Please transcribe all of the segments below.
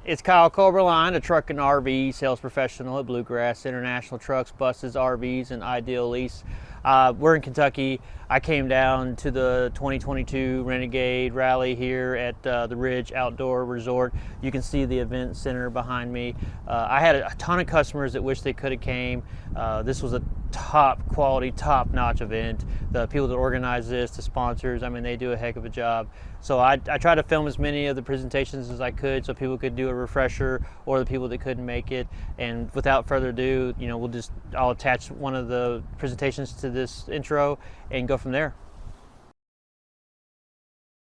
It's Kyle Coberline, a truck and RV sales professional at Bluegrass International Trucks, Buses, RVs, and Ideal Lease. We're in Kentucky. I came down to the 2022 Renegade Rally here at the Ridge Outdoor Resort. You can see the event center behind me. I had a ton of customers that wish they could have came. This was a top quality, top notch event. The people that organize this, the sponsors, I mean, they do a heck of a job. So I tried to film as many of the presentations as I could so people could do a refresher, or the people that couldn't make it. And without further ado, you know, I'll attach one of the presentations to this intro and go from there.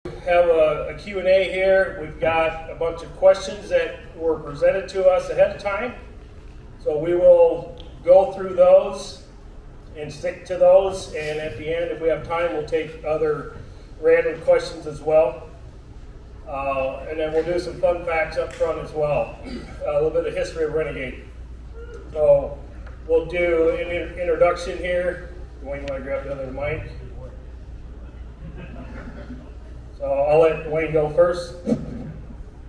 We have a Q&A here. We've got a bunch of questions that were presented to us ahead of time. So we will go through those and stick to those. And at the end, if we have time, we'll take other random questions as well. And then we'll do some fun facts up front as well. A little bit of history of Renegade. So we'll do an introduction here. Dwayne, you want to grab the other mic? So I'll let Dwayne go first.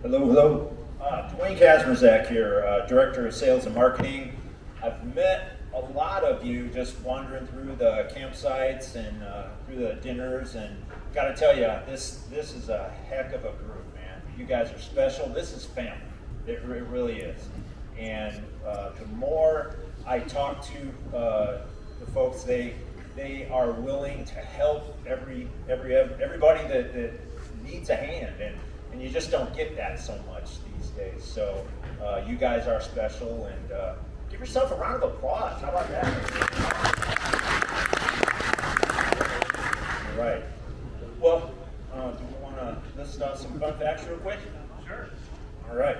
Hello. Dwayne Kazmerzak here, Director of Sales and Marketing. I've met a lot of you just wandering through the campsites and through the dinners, and got to tell you, this is a heck of a group, man. You guys are special. This is family. It really is. And the more I talk to the folks, they are willing to help everybody that needs a hand, and you just don't get that so much these days. So you guys are special, and give yourself a round of applause. How about that? All right. Well, do we want to list out some fun facts real quick? Sure. All right.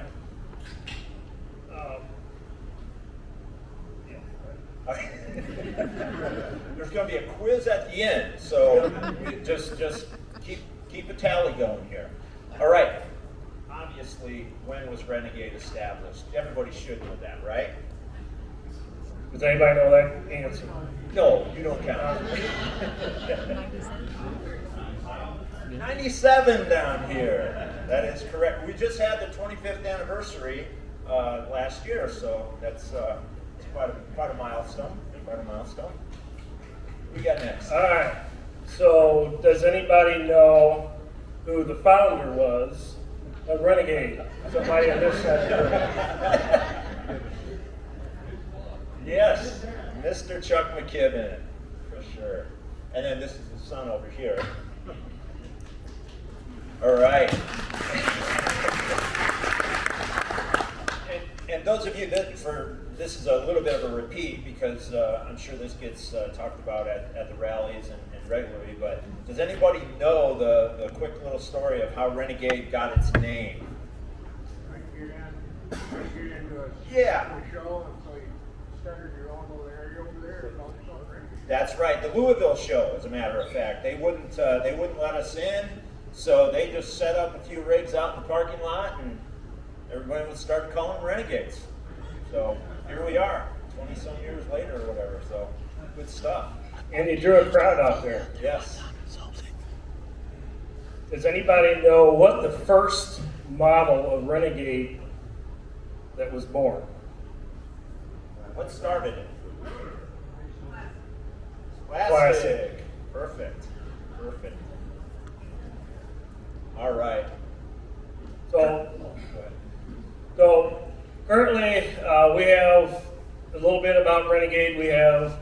There's going to be a quiz at the end, so just keep a tally going here. All right. Obviously, when was Renegade established? Everybody should know that, right? Does anybody know that answer? No, you don't count. 97 down here. That is correct. We just had the 25th anniversary last year, so that's quite a milestone. Quite a milestone. What we got next? All right. So does anybody know who the founder was of Renegade? Somebody in this side. Yes, Mr. Chuck McKibben, for sure. And then this is his son over here. All right. And those of you this is a little bit of a repeat, because I'm sure this gets talked about at the rallies and regularly, but does anybody know the quick little story of how Renegade got its name? Yeah. That's right, the Louisville show, as a matter of fact. They wouldn't let us in, so they just set up a few rigs out in the parking lot, and everybody would start calling them Renegades. So here we are, 20-some years later or whatever, so good stuff. And you drew a crowd out there. Yes. Does anybody know what the first model of Renegade that was born? What started it? Classic. Perfect. All right. So currently we have a little bit about Renegade. We have,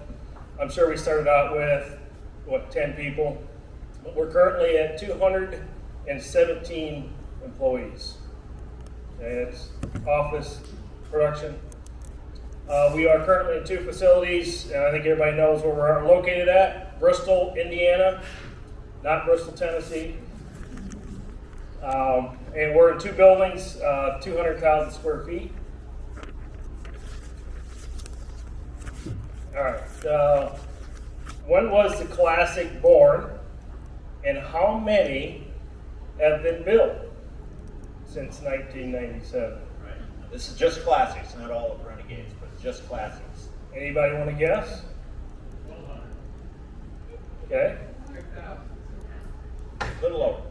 I'm sure we started out with, 10 people? But we're currently at 217 employees. Okay, it's office production. We are currently in 2 facilities, and I think everybody knows where we're located at. Bristol, Indiana, not Bristol, Tennessee. And we're in 2 buildings, 200,000 square feet. All right. When was the Classic born, and how many have been built since 1997? Right. This is just Classics, not all of Renegades, but just Classics. Anybody want to guess? Okay. A little over.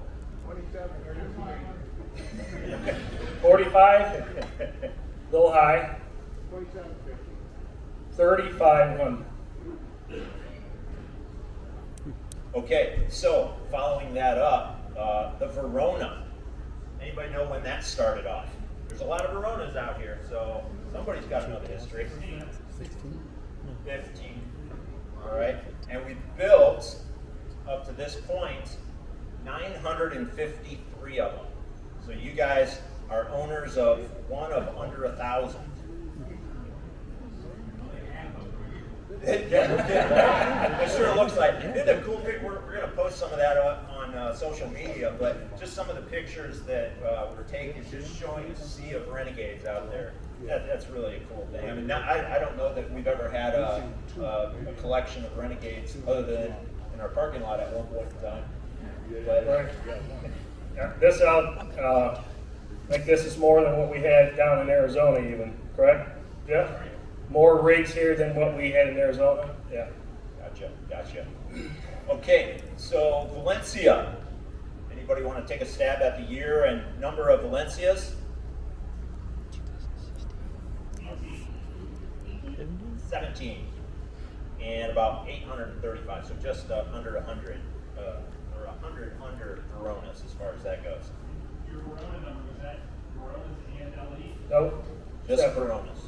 40 45? A little high. 3,500. Okay, so following that up, the Verona. Anybody know when that started off? There's a lot of Veronas out here, so somebody's got to know the history. 15. All right, and we built up to this point 953 of them. So you guys are owners of one of under 1,000. It sure looks like. It's a cool pic. We're going to post some of that up on social media, but just some of the pictures that were taken, just showing a sea of Renegades out there. That's really a cool thing. I mean, I don't know that we've ever had a collection of Renegades other than in our parking lot at one point in time. But, Yeah, this out, I think this is more than what we had down in Arizona even, correct? Jeff? More rigs here than what we had in Arizona? Yeah. Gotcha. Okay, so Valencia. Anybody want to take a stab at the year and number of Valencias? 17. And about 835, so just under 100. Or 100 under Veronas as far as that goes. Your Verona number, was that Veronas and LE? Nope. Just Veronas.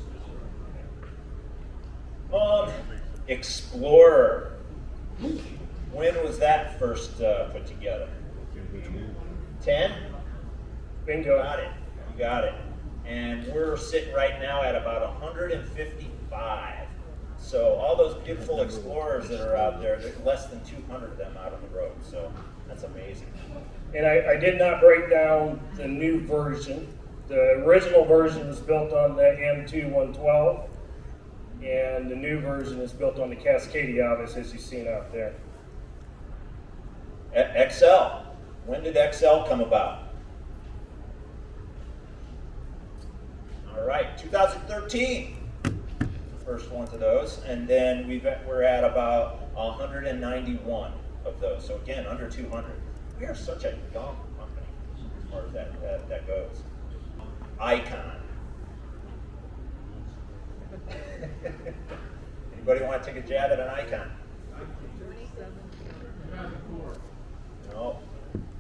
Explorer. When was that first put together? 10? Bingo. You got it. And we're sitting right now at about 155. So all those beautiful Explorers that are out there, there's less than 200 of them out on the road. So that's amazing. And I did not break down the new version. The original version was built on the M2 112, and the new version is built on the Cascadia, as you've seen out there. XL. When did XL come about? All right, 2013. The first ones of those, and then we're at about 191 of those. So again, under 200. We are such a young company as far as that goes. Icon. Anybody want to take a jab at an Icon? No.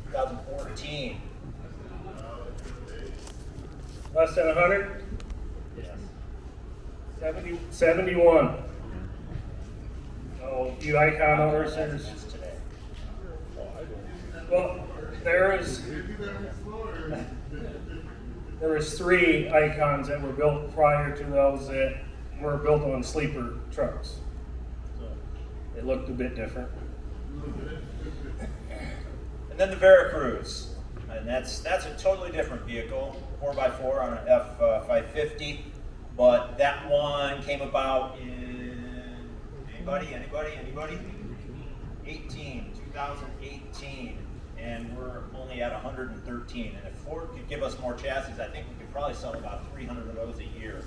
2014. Less than 100? Yes. 71. Oh, you Icon owners, Just today. well, there was 3 Icons that were built prior to those that were built on sleeper trucks. So it looked a bit different. And then the Veracruz, and that's a totally different vehicle, 4x4 on an F550, but that one came about in anybody? 2018, and we're only at 113. And if Ford could give us more chassis, I think we could probably sell about 300 of those a year.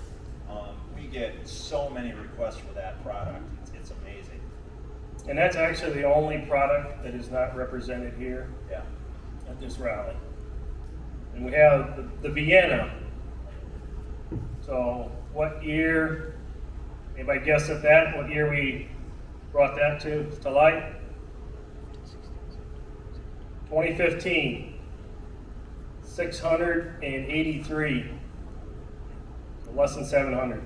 We get so many requests for that product. It's amazing. And that's actually the only product that is not represented here Yeah. at this rally. And we have the Vienna. So what year, anybody guess at that? What year we brought that to light? 2015. 683. So less than 700.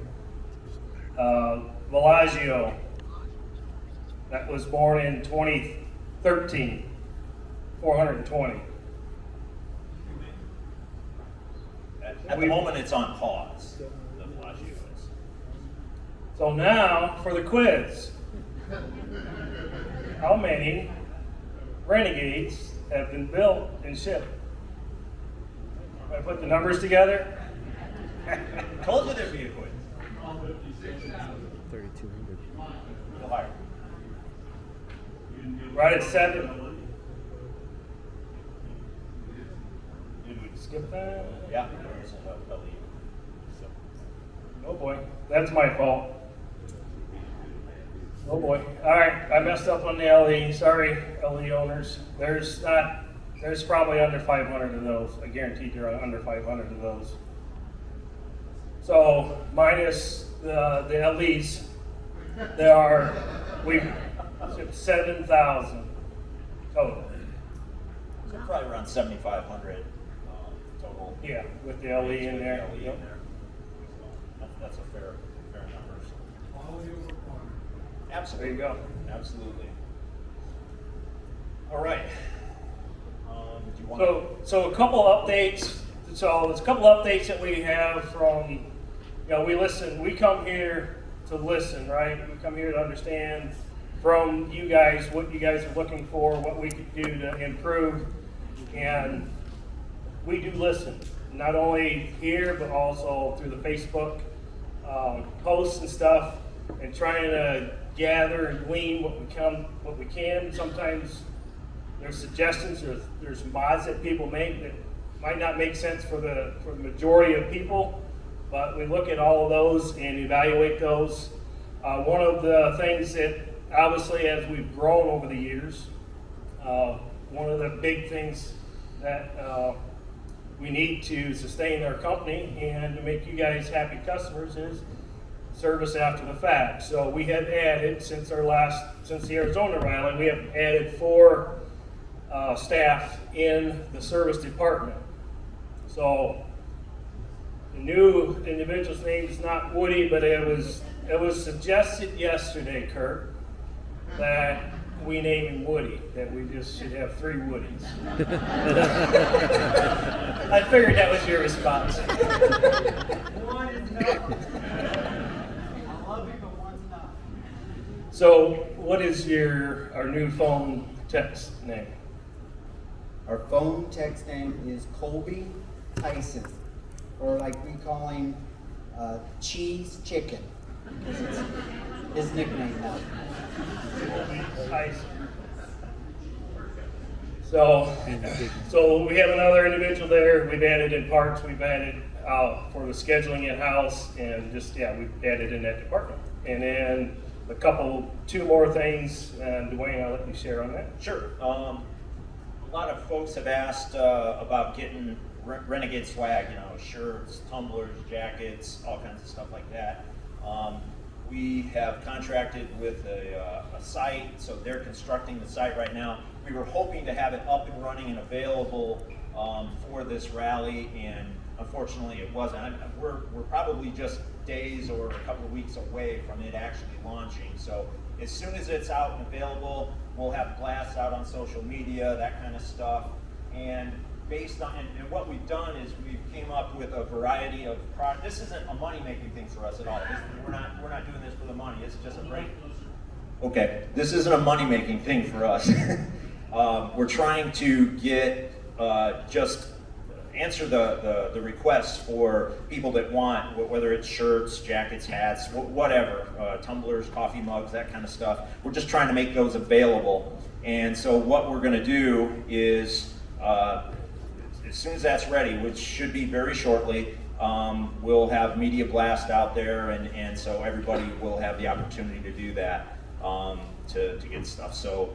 Bellagio. That was born in 2013. 420. At the moment, it's on pause. The Bellagio is. So now for the quiz. How many Renegades have been built and shipped? If I put the numbers together, Told you there'd be a quiz. 3,200. Go higher. right at 7. Did we skip that? Yeah. So, Oh boy, that's my fault. Oh boy. All right, I messed up on the LE. Sorry, LE owners. There's probably under 500 of those. I guarantee there are under 500 of those. So minus the LEs, we've 7,000 total. So probably around 7,500 total. Yeah, with the LE in there. LE in Yep. there. That's a fair number. There Absolutely. you go. Absolutely. All right. Do you want So a couple updates. So there's a couple updates that we have from, we listen, we come here to listen, right? We come here to understand from you guys what you guys are looking for, what we could do to improve. And we do listen, not only here, but also through the Facebook posts and stuff, and trying to gather and glean what we can. Sometimes there's suggestions, there's mods that people make that might not make sense for the majority of people, but we look at all of those and evaluate those. One of the things that obviously as we've grown over the years, one of the big things that we need to sustain our company and to make you guys happy customers is service after the fact. So we have added, since the Arizona Rally, we have added 4 staff in the service department. So the new individual's name is not Woody, but it was suggested yesterday, Kurt, that we name him Woody, that we just should have 3 Woodies. I figured that was your response. One is enough. I love you, but one's enough. So what is our new phone text name? Our phone text name is Colby Tyson, or like we call him, Cheese Chicken. It's his nickname now. Tyson. So we have another individual there. We've added in parts. We've added for the scheduling in-house, and just we've added in that department. And then 2 more things. And Dwayne, I'll let you share on that. Sure. A lot of folks have asked about getting Renegade swag, shirts, tumblers, jackets, all kinds of stuff like that. We have contracted with a site, so they're constructing the site right now. We were hoping to have it up and running and available for this rally, and unfortunately it wasn't. We're probably just days or a couple of weeks away from it actually launching. So as soon as it's out and available, we'll have blasts out on social media, that kind of stuff. And based on, and what we've done is we've came up with a variety of products. This isn't a money-making thing for us at all. We're not doing this for the money. It's just a break. Okay, this isn't a money-making thing for us. We're trying to get just answer the requests for people that want, whether it's shirts, jackets, hats, whatever, tumblers, coffee mugs, that kind of stuff. We're just trying to make those available. And so what we're going to do is, as soon as that's ready, which should be very shortly, we'll have media blast out there, and so everybody will have the opportunity to do that, to get stuff. So.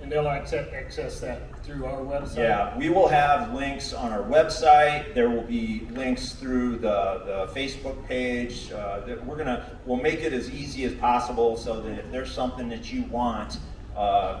And they'll access that through our website? Yeah, we will have links on our website. There will be links through the Facebook page. We'll make it as easy as possible so that if there's something that you want,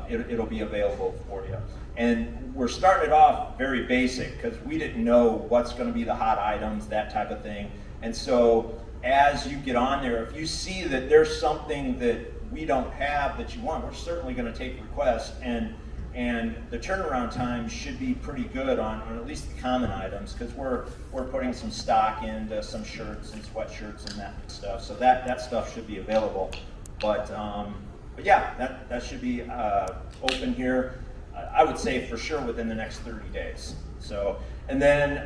it'll be available for you. And we're starting it off very basic because we didn't know what's going to be the hot items, that type of thing. And so as you get on there, if you see that there's something that we don't have that you want, we're certainly going to take requests, and the turnaround time should be pretty good on at least the common items, because we're putting some stock into some shirts and sweatshirts and that stuff, so that stuff should be available. But yeah, that should be open here, I would say for sure within the next 30 days. So, and then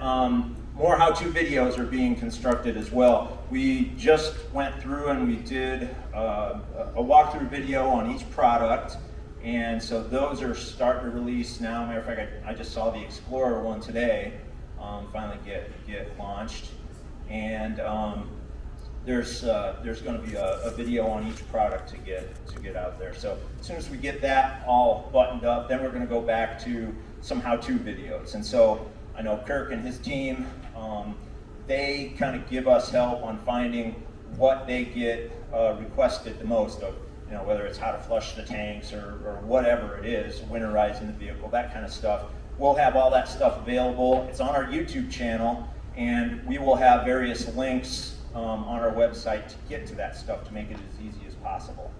more how-to videos are being constructed as well. We just went through and we did a walkthrough video on each product, and so those are starting to release now. Matter of fact, I just saw the Explorer one today finally get launched, and there's going to be a video on each product to get out there. So as soon as we get that all buttoned up, then we're going to go back to some how-to videos. And so I know Kirk and his team, they kind of give us help on finding what they get requested the most of, whether it's how to flush the tanks or whatever it is, winterizing the vehicle, that kind of stuff. We'll have all that stuff available. It's on our YouTube channel, and we will have various links on our website to get to that stuff to make it as easy as possible.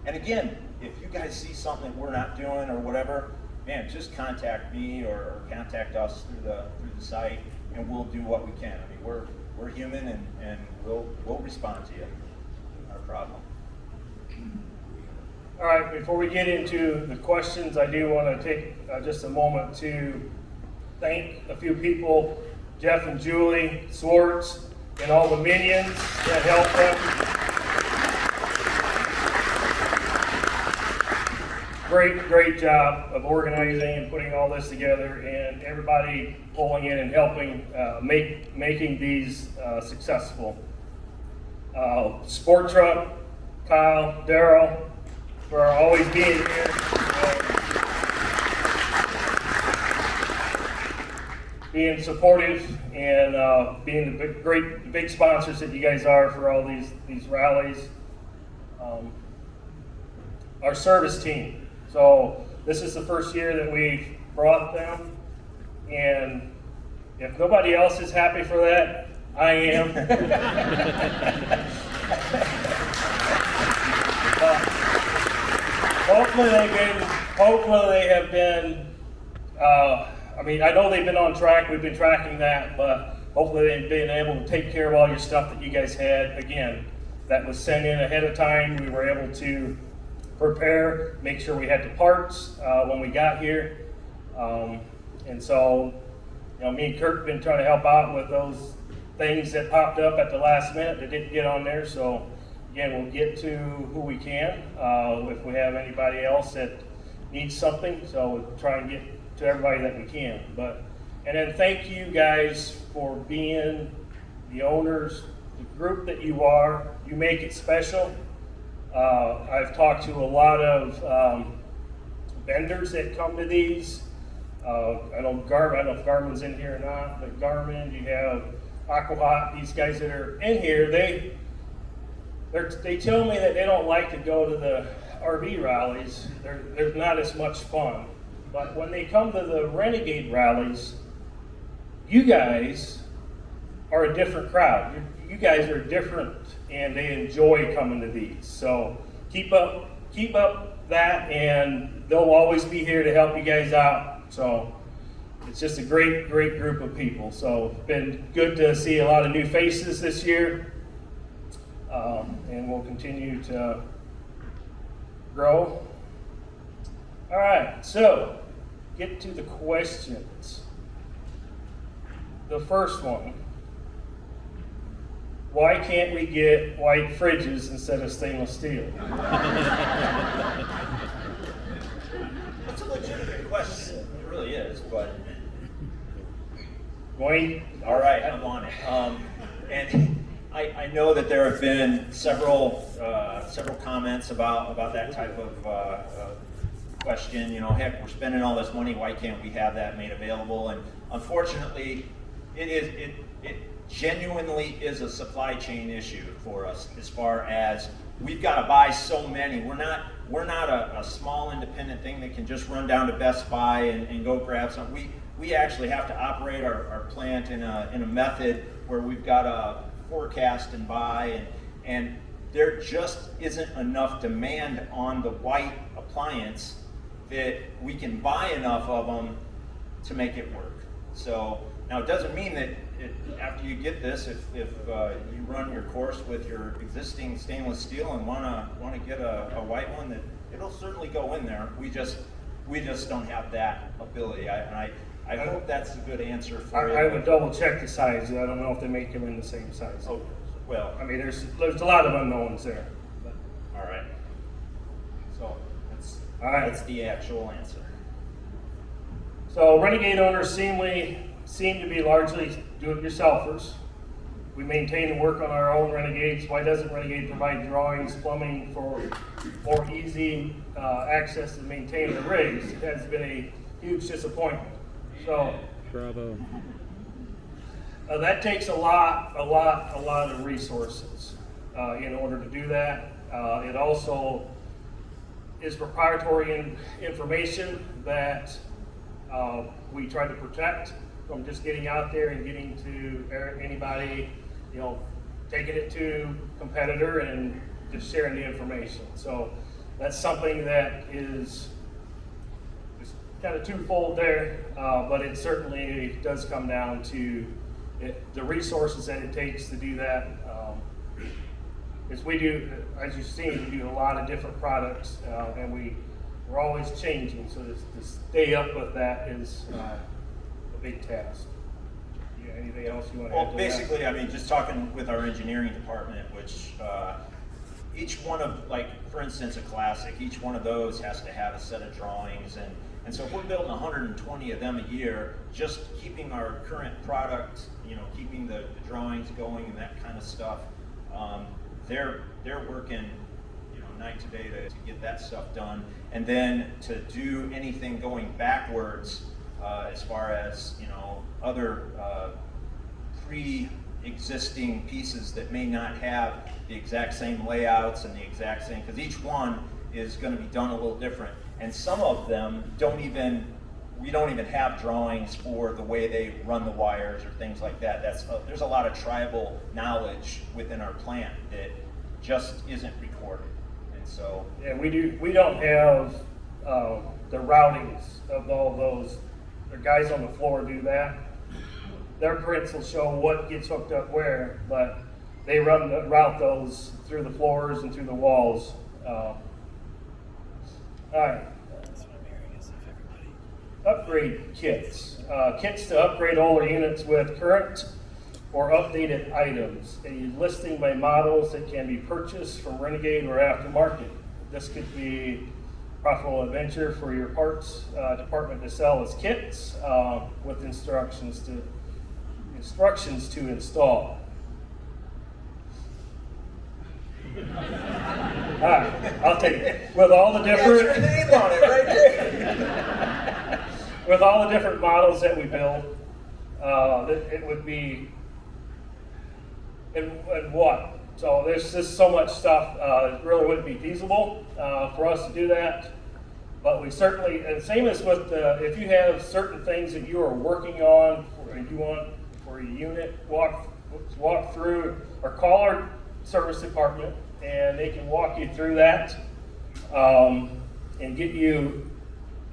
And again, if you guys see something that we're not doing or whatever, man, just contact me or contact us through the site, and we'll do what we can. I mean, we're human, and we'll respond to you. Not a problem. All right, before we get into the questions, I do want to take just a moment to thank a few people, Jeff and Julie Swartz, and all the minions that helped them. Great job of organizing and putting all this together, and everybody pulling in and helping making these successful. Sport Truck, Kyle, Daryl, for always being here. Being supportive and being the big sponsors that you guys are for all these rallies. Our service team. So this is the first year that we've brought them, and if nobody else is happy for that, I am. Hopefully they have been, I mean, I know they've been on track, we've been tracking that, but hopefully they've been able to take care of all your stuff that you guys had. Again, that was sent in ahead of time. We were able to prepare, make sure we had the parts when we got here. And so, me and Kurt have been trying to help out with those things that popped up at the last minute that didn't get on there. So again, we'll get to who we can if we have anybody else that needs something. So we'll try and get to everybody that we can. And then thank you guys for being the owners, the group that you are. You make it special. I've talked to a lot of vendors that come to these. I know Garmin, I don't know if Garmin's in here or not, but Garmin, you have Aquahot, these guys that are in here, they tell me that they don't like to go to the RV rallies. They're not as much fun. But when they come to the Renegade rallies, you guys are a different crowd. You guys are different, and they enjoy coming to these. So keep up that, and they'll always be here to help you guys out. So it's just a great group of people. So it's been good to see a lot of new faces this year, and we'll continue to grow. All right, so get to the questions. The first one. Why can't we get white fridges instead of stainless steel? It's a legitimate question. It really is, but Wayne? all right, I'm on it. And I know that there have been several comments about that type of question. Heck, we're spending all this money. Why can't we have that made available? And unfortunately, it genuinely is a supply chain issue for us, as far as we've got to buy so many. We're not a small independent thing that can just run down to Best Buy and go grab something. We actually have to operate our plant in a method where we've got to forecast and buy, and there just isn't enough demand on the white appliance that we can buy enough of them to make it work. So now it doesn't mean that after you get this, if you run your course with your existing stainless steel and want to get a white one, that it'll certainly go in there. We just don't have that ability. I hope that's a good answer for you. I would double check the size. I don't know if they make them in the same size. Oh, well, I mean, there's a lot of unknowns there. all right. So That's the actual answer. So Renegade owners seem to be largely do-it-yourselfers. We maintain and work on our own Renegades. Why doesn't Renegade provide drawings, plumbing for more easy access to maintain the rigs? It has been a huge disappointment. So, Bravo. That takes a lot of resources in order to do that. It also is proprietary information that we try to protect from just getting out there and getting to anybody, you know, taking it to competitor and just sharing the information. So that's something that is kind of twofold there, but it certainly does come down to the resources that it takes to do that. As we do, as you've seen, we do a lot of different products, and we're always changing. So to stay up with that is a big task. Yeah, anything else you want to add Well, to basically, that? I mean, just talking with our engineering department, which each one of, like, for instance, a classic, each one of those has to have a set of drawings, and so if we're building 120 of them a year, just keeping our current product, you know, keeping the drawings going and that kind of stuff, they're working, you know, night to day to get that stuff done, and then to do anything going backwards, as far as, you know, other pre-existing pieces that may not have the exact same layouts and the exact same, because each one is going to be done a little different, and some of them we don't even have drawings for the way they run the wires or things like that. There's a lot of tribal knowledge within our plant that just isn't recorded, and so. Yeah, we don't have the routings of all those. The guys on the floor do that. Their prints will show what gets hooked up where, but they route those through the floors and through the walls. All right. Upgrade kits. Kits to upgrade older units with current or updated items. A listing by models that can be purchased from Renegade or aftermarket. This could be profitable adventure for your parts department to sell as kits with instructions to install. All right, I'll take it. With all the different Your name on it right there. with all the different models that we build, it would be and what? So there's just so much stuff. It really wouldn't be feasible for us to do that. But we certainly, and same as with if you have certain things that you are working on and you want for a unit, walk through or call our service department and they can walk you through that and get you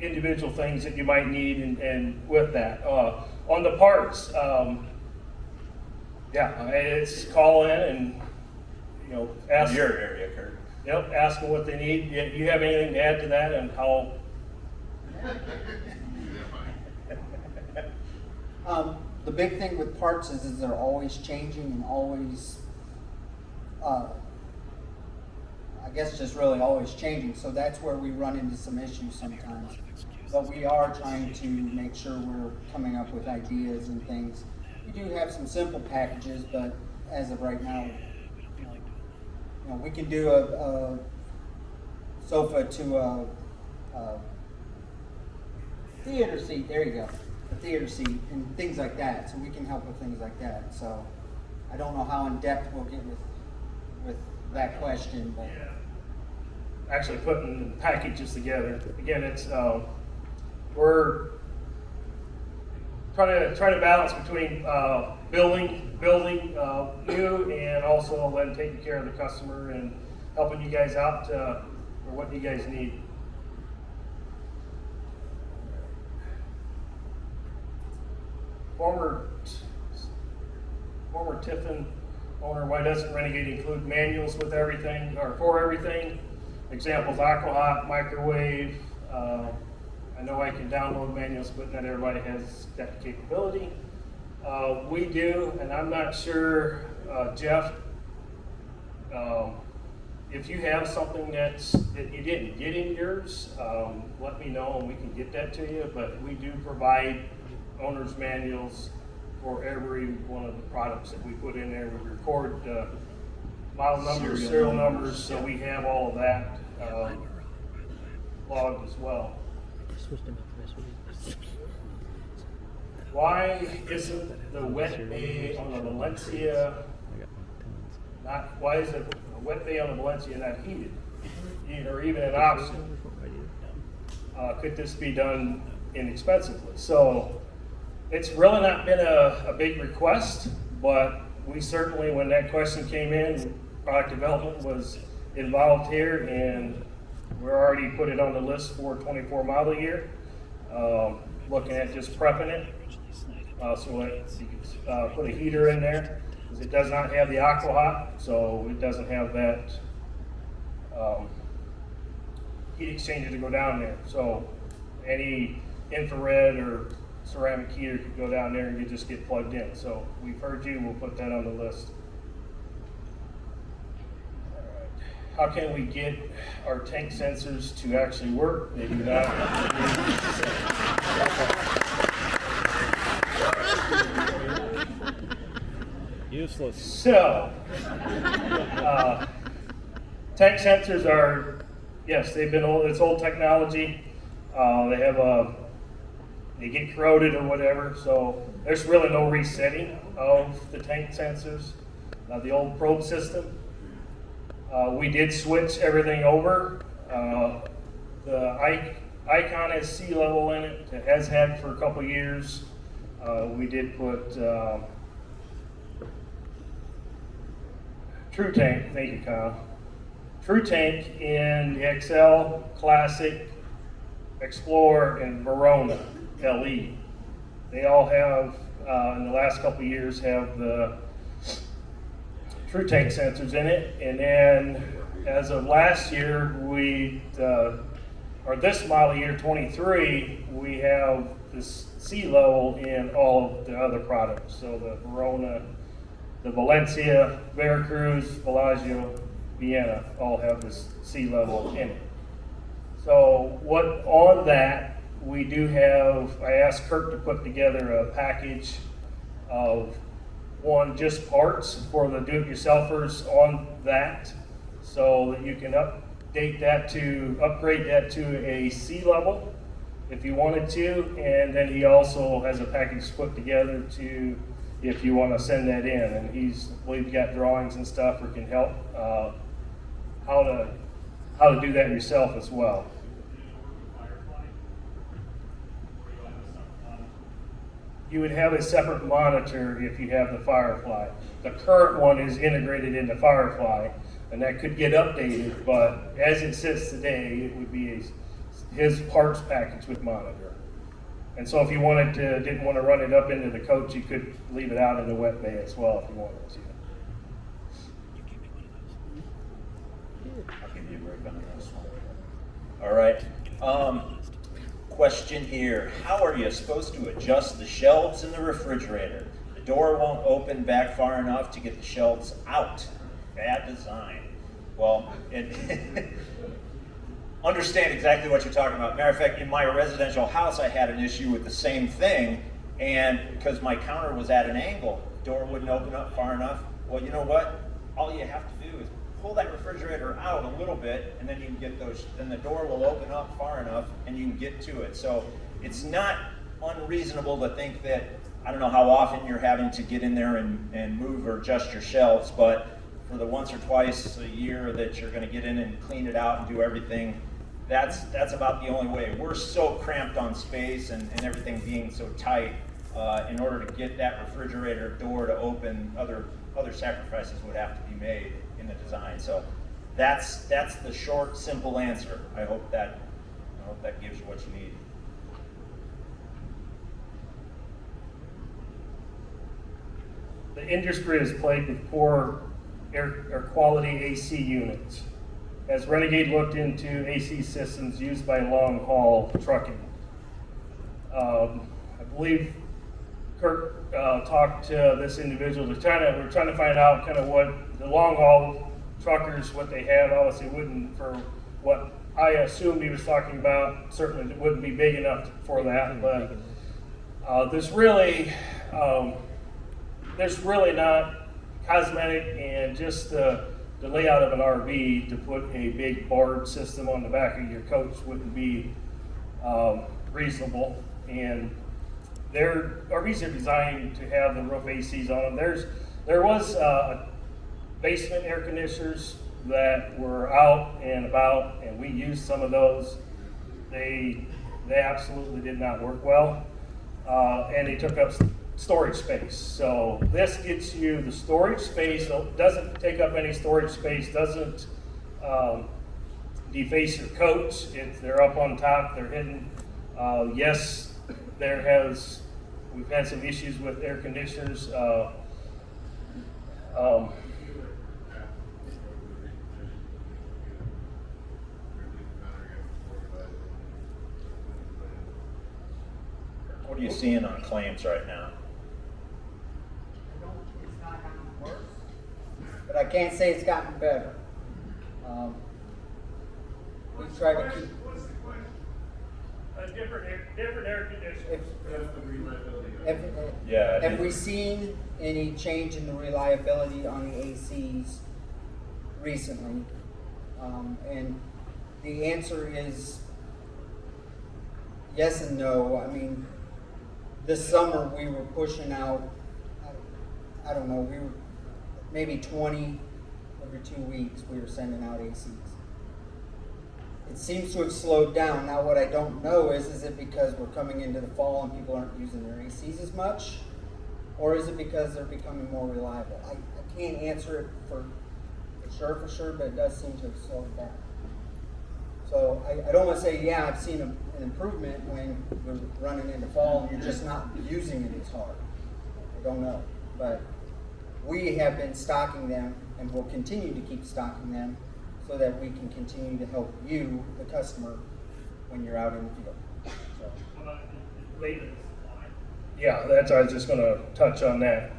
individual things that you might need and with that. On the parts, it's call in and, you know, ask. In your area, Kurt. Yep, ask them what they need. Do you have anything to add to that and how? The big thing with parts is they're always changing and always, I guess just really always changing. So that's where we run into some issues sometimes. But we are trying to make sure we're coming up with ideas and things. We do have some simple packages, but as of right now, you know, we can do a sofa to a theater seat. There you go, a theater seat and things like that. So we can help with things like that. So I don't know how in depth we'll get with that question, but Actually putting packages together. Again, it's we're trying to balance between building new and also then taking care of the customer and helping you guys out for what you guys need. Former Tiffin owner, why doesn't Renegade include manuals with everything or for everything? Examples: Aquahot, microwave. I know I can download manuals, but not everybody has that capability. We do, and I'm not sure, Jeff, if you have something that you didn't get in yours, let me know and we can get that to you. But we do provide owner's manuals for every one of the products that we put in there. We record model numbers, serial numbers, so we have all of that logged as well. why isn't the wet bay on the Valencia not, why is a wet bay on the Valencia not heated? Or even an option? Could this be done inexpensively? So it's really not been a big request, but we certainly, when that question came in, product development was involved here, and we're already put it on the list for 24 model year. Looking at just prepping it. So you could put a heater in there, because it does not have the aqua hot, so it doesn't have that heat exchanger to go down there. So any infrared or ceramic heater could go down there and you just get plugged in. So we've heard you, we'll put that on the list. All right. How can we get our tank sensors to actually work? They do not. Useless. So, tank sensors are, yes, they've been old, it's old technology. They get corroded or whatever, so there's really no resetting of the tank sensors. The old probe system, we did switch everything over. The Icon has sea level in it. It has had for a couple years. We did put True Tank, thank you, Kyle. True Tank in the XL, Classic, Explorer, and Verona LE. They all have, in the last couple of years, have the True Tank sensors in it. And then, as of last year, or this model year 23, we have this sea level in all of the other products. So the Verona, the Valencia, Veracruz, Bellagio, Vienna all have this sea level in it. So on that, we do have, I asked Kirk to put together a package of just parts for the do-it-yourselfers on that, so that you can upgrade that to a sea level if you wanted to. And then he also has a package put together to, if you want to send that in, and we've got drawings and stuff or can help how to do that yourself as well. You would have a separate monitor if you have the Firefly. The current one is integrated into Firefly, and that could get updated, but as it sits today, it would be his parts package with monitor. And so if you didn't want to run it up into the coach, you could leave it out in the wet bay as well if you wanted to. I'll give you a break on this one. All right. Question here. How are you supposed to adjust the shelves in the refrigerator? The door won't open back far enough to get the shelves out. Bad design. Well, understand exactly what you're talking about. Matter of fact, in my residential house, I had an issue with the same thing, and because my counter was at an angle, the door wouldn't open up far enough. Well, you know what? All you have to do is pull that refrigerator out a little bit, and then you can get then the door will open up far enough and you can get to it. So it's not unreasonable to think that, I don't know how often you're having to get in there and move or adjust your shelves, but for the once or twice a year that you're going to get in and clean it out and do everything, that's about the only way. We're so cramped on space and everything being so tight, in order to get that refrigerator door to open, other sacrifices would have to be made in the design. So that's the short, simple answer. I hope that gives you what you need. The industry is plagued with poor air quality AC units. Has Renegade looked into AC systems used by long haul trucking? I believe Kirk talked to this individual. We're trying to find out kind of what the long haul truckers, what they have. Obviously wouldn't, for what I assumed he was talking about, certainly it wouldn't be big enough for that, but there's really not cosmetic, and just the layout of an RV to put a big barred system on the back of your coach wouldn't be reasonable. And their RVs are designed to have the roof ACs on them. There was basement air conditioners that were out and about, and we used some of those. They absolutely did not work well, and they took up storage space. So this gets you the storage space, doesn't take up any storage space, doesn't deface your coach. They're up on top, they're hidden. Yes, we've had some issues with air conditioners. What are you seeing on claims right now? It's not gotten worse, but I can't say it's gotten better. We try to keep. What's the question? Different air conditioners. Have we seen any change in the reliability on the ACs recently? And the answer is yes and no. I mean, this summer we were pushing out, I don't know, we were maybe 20 every 2 weeks we were sending out ACs. It seems to have slowed down. Now what I don't know is it because we're coming into the fall and people aren't using their ACs as much? Or is it because they're becoming more reliable? I can't answer it for sure, but it does seem to have slowed down. So I don't want to say, yeah, I've seen an improvement when we're running into fall and you're just not using it as hard. I don't know. But we have been stocking them and will continue to keep stocking them so that we can continue to help you, the customer, when you're out in the field. So. Yeah, I was just going to touch on that.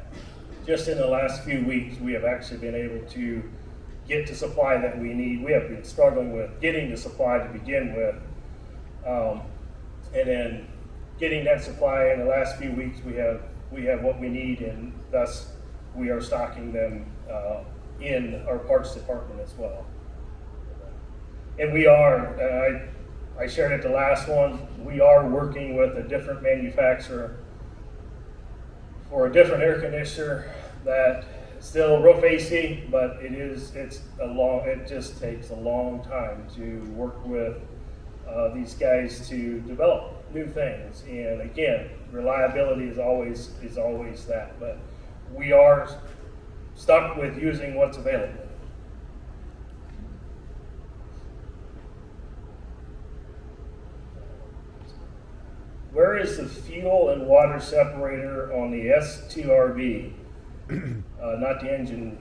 Just in the last few weeks, we have actually been able to get the supply that we need. We have been struggling with getting the supply to begin with, and then getting that supply in the last few weeks, we have what we need, and thus we are stocking them in our parts department as well. And we are, I shared it the last one, we are working with a different manufacturer for a different air conditioner that still roof AC, but it just takes a long time to work with these guys to develop new things. And again, reliability is always that, but we are stuck with using what's available. Where is the fuel and water separator on the S2RV? Not the engine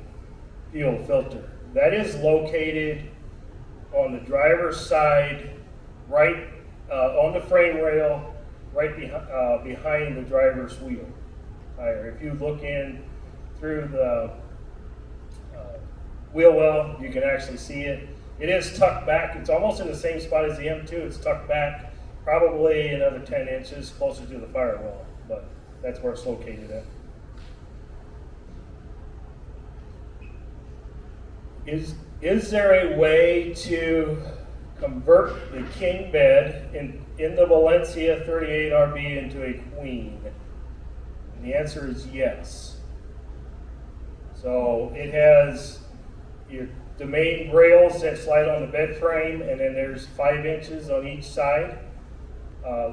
fuel filter. That is located on the driver's side, right on the frame rail, right behind the driver's wheel tire. If you look in through the wheel well, you can actually see it. It is tucked back. It's almost in the same spot as the M2. It's tucked back probably another 10 inches closer to the firewall, but that's where it's located at. Is there a way to convert the king bed in the Valencia 38 RV into a queen? And the answer is yes. So it has the main rails that slide on the bed frame, and then there's 5 inches on each side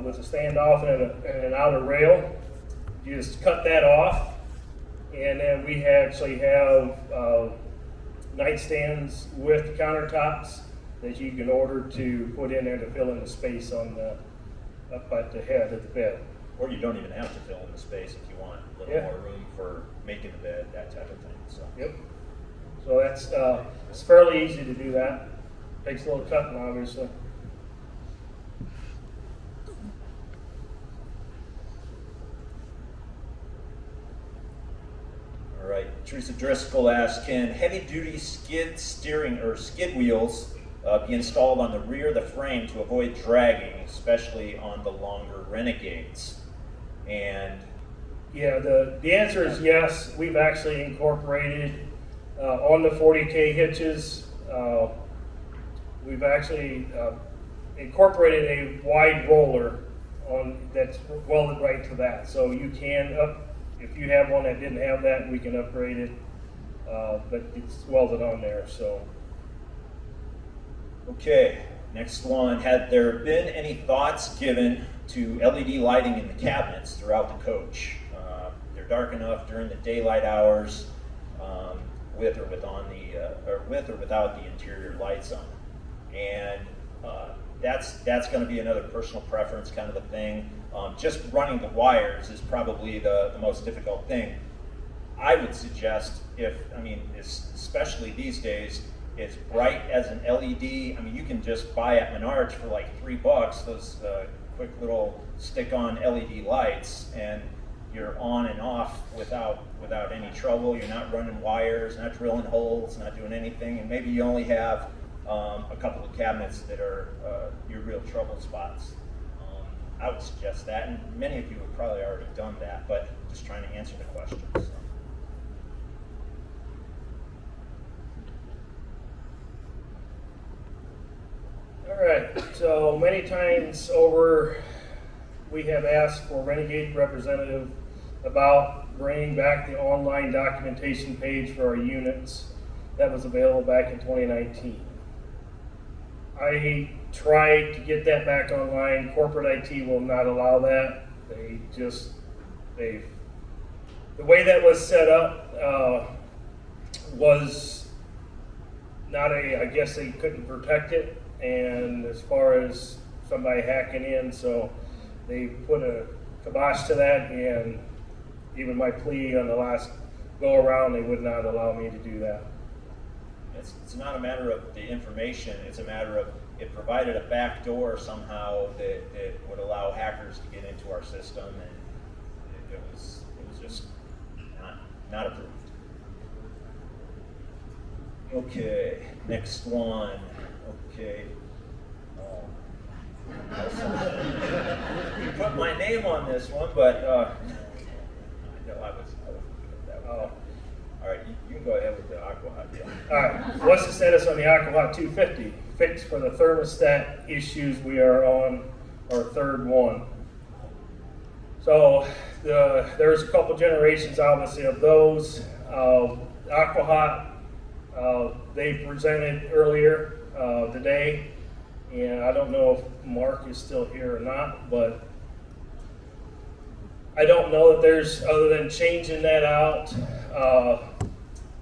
with a standoff and an outer rail. You just cut that off, and then we actually have nightstands with countertops that you can order to put in there to fill in the space up at the head of the bed. Or you don't even have to fill in the space if you want a little more room for making the bed, that type of thing. So. Yep. So that's it's fairly easy to do that. Takes a little cutting, obviously. All right. Teresa Driscoll asks, can heavy-duty skid wheels be installed on the rear of the frame to avoid dragging, especially on the longer Renegades? And yeah, the answer is yes. We've actually incorporated on the 40K hitches. We've actually incorporated a wide roller that's welded right to that. So you can if you have one that didn't have that, we can upgrade it, but it's welded on there. So. Okay, next one. Had there been any thoughts given to LED lighting in the cabinets throughout the coach? They're dark enough during the daylight hours, with or without the interior lights on, and that's going to be another personal preference kind of a thing. Just running the wires is probably the most difficult thing. I would suggest, especially these days, it's bright as an LED. I mean, you can just buy at Menards for like $3 those quick little stick-on LED lights, and you're on and off without any trouble. You're not running wires, not drilling holes, not doing anything, and maybe you only have a couple of cabinets that are your real trouble spots. I would suggest that, and many of you have probably already done that, but just trying to answer the question. So. All right, so many times over, we have asked for Renegade representative about bringing back the online documentation page for our units that was available back in 2019. I tried to get that back online. Corporate IT will not allow that. The way that was set up was not I guess they couldn't protect it. And as far as somebody hacking in, so they put a kibosh to that, and even my plea on the last go around, they would not allow me to do that. It's not a matter of the information, it's a matter of it provided a back door somehow that would allow hackers to get into our system, and it was just not approved. Okay, next one. Okay. You put my name on this one, but I know I was that one. All right, you can go ahead with the Aquahot deal. All right, what's the status on the Aquahot 250? Fixed for the thermostat issues. We are on our third one. So there's a couple generations, obviously, of those. Aquahot, they presented earlier today, and I don't know if Mark is still here or not, but I don't know that there's, other than changing that out,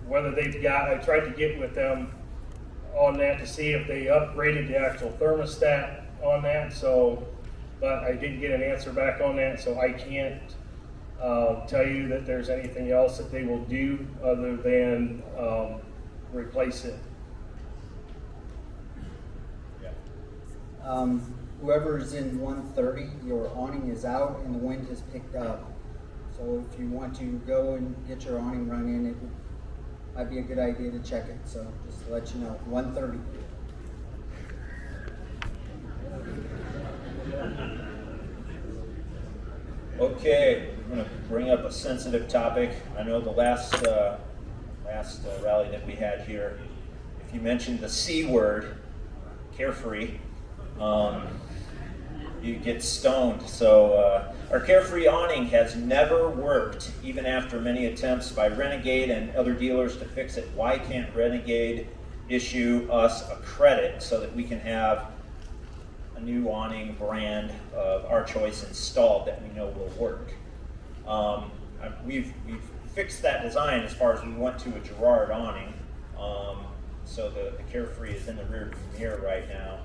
whether they've got, I tried to get with them on that to see if they upgraded the actual thermostat on that, so, but I didn't get an answer back on that, so I can't tell you that there's anything else that they will do other than replace it. Whoever's in 130, your awning is out and the wind has picked up. So if you want to go and get your awning run in, it might be a good idea to check it. So just to let you know, 130. Okay, I'm going to bring up a sensitive topic. I know the last rally that we had here, if you mentioned the C word, carefree, you get stoned. So our carefree awning has never worked, even after many attempts by Renegade and other dealers to fix it. Why can't Renegade issue us a credit so that we can have a new awning brand of our choice installed that we know will work? We've fixed that design as far as we went to a Girard awning. So the carefree is in the rear mirror right now.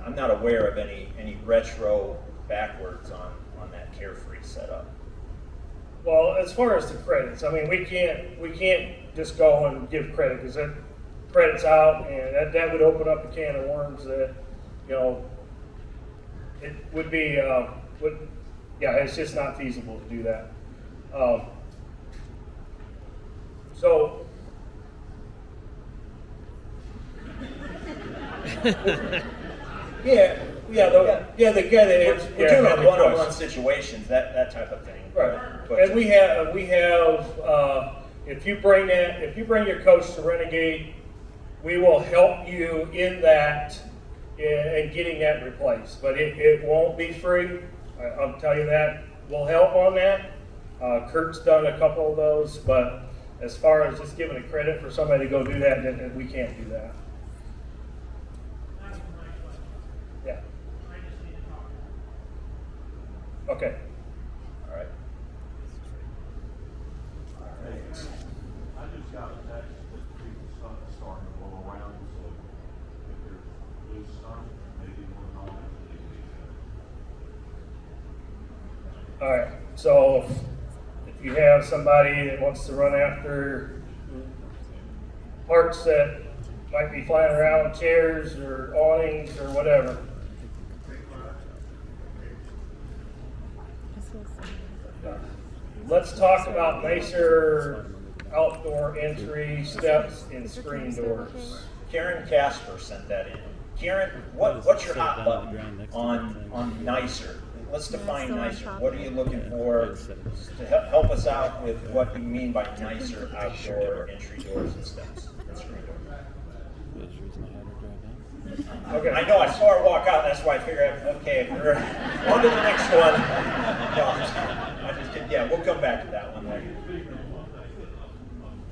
I'm not aware of any retro backwards on that carefree setup. Well, as far as the credits, I mean, we can't just go and give credit, because that credit's out, and that would open up a can of worms that, you know, it would be, it's just not feasible to do that. So, We're doing on one-on-one situations, that type of thing. right. But And we have if you bring your coach to Renegade, we will help you in that and getting that replaced. But it won't be free. I'll tell you that. We'll help on that. Kurt's done a couple of those, but as far as just giving a credit for somebody to go do that, then we can't do that. That's my question. Yeah. I just need to talk. Okay. All right. I just got a text that people starting to blow around, so if there's loose stuff, maybe we're not actually. All right. So if you have somebody that wants to run after parts that might be flying around, chairs or awnings or whatever. Let's talk about nicer outdoor entry steps and screen doors. Karen Casper sent that in. Karen, what's your hot button on nicer? Let's define nicer. What are you looking for to help us out with what you mean by nicer outdoor entry doors and steps and screen doors? Okay. I know, I saw her walk out, that's why I figured, okay, we're on to the next one. No, I just kidding. Yeah, we'll come back to that one later.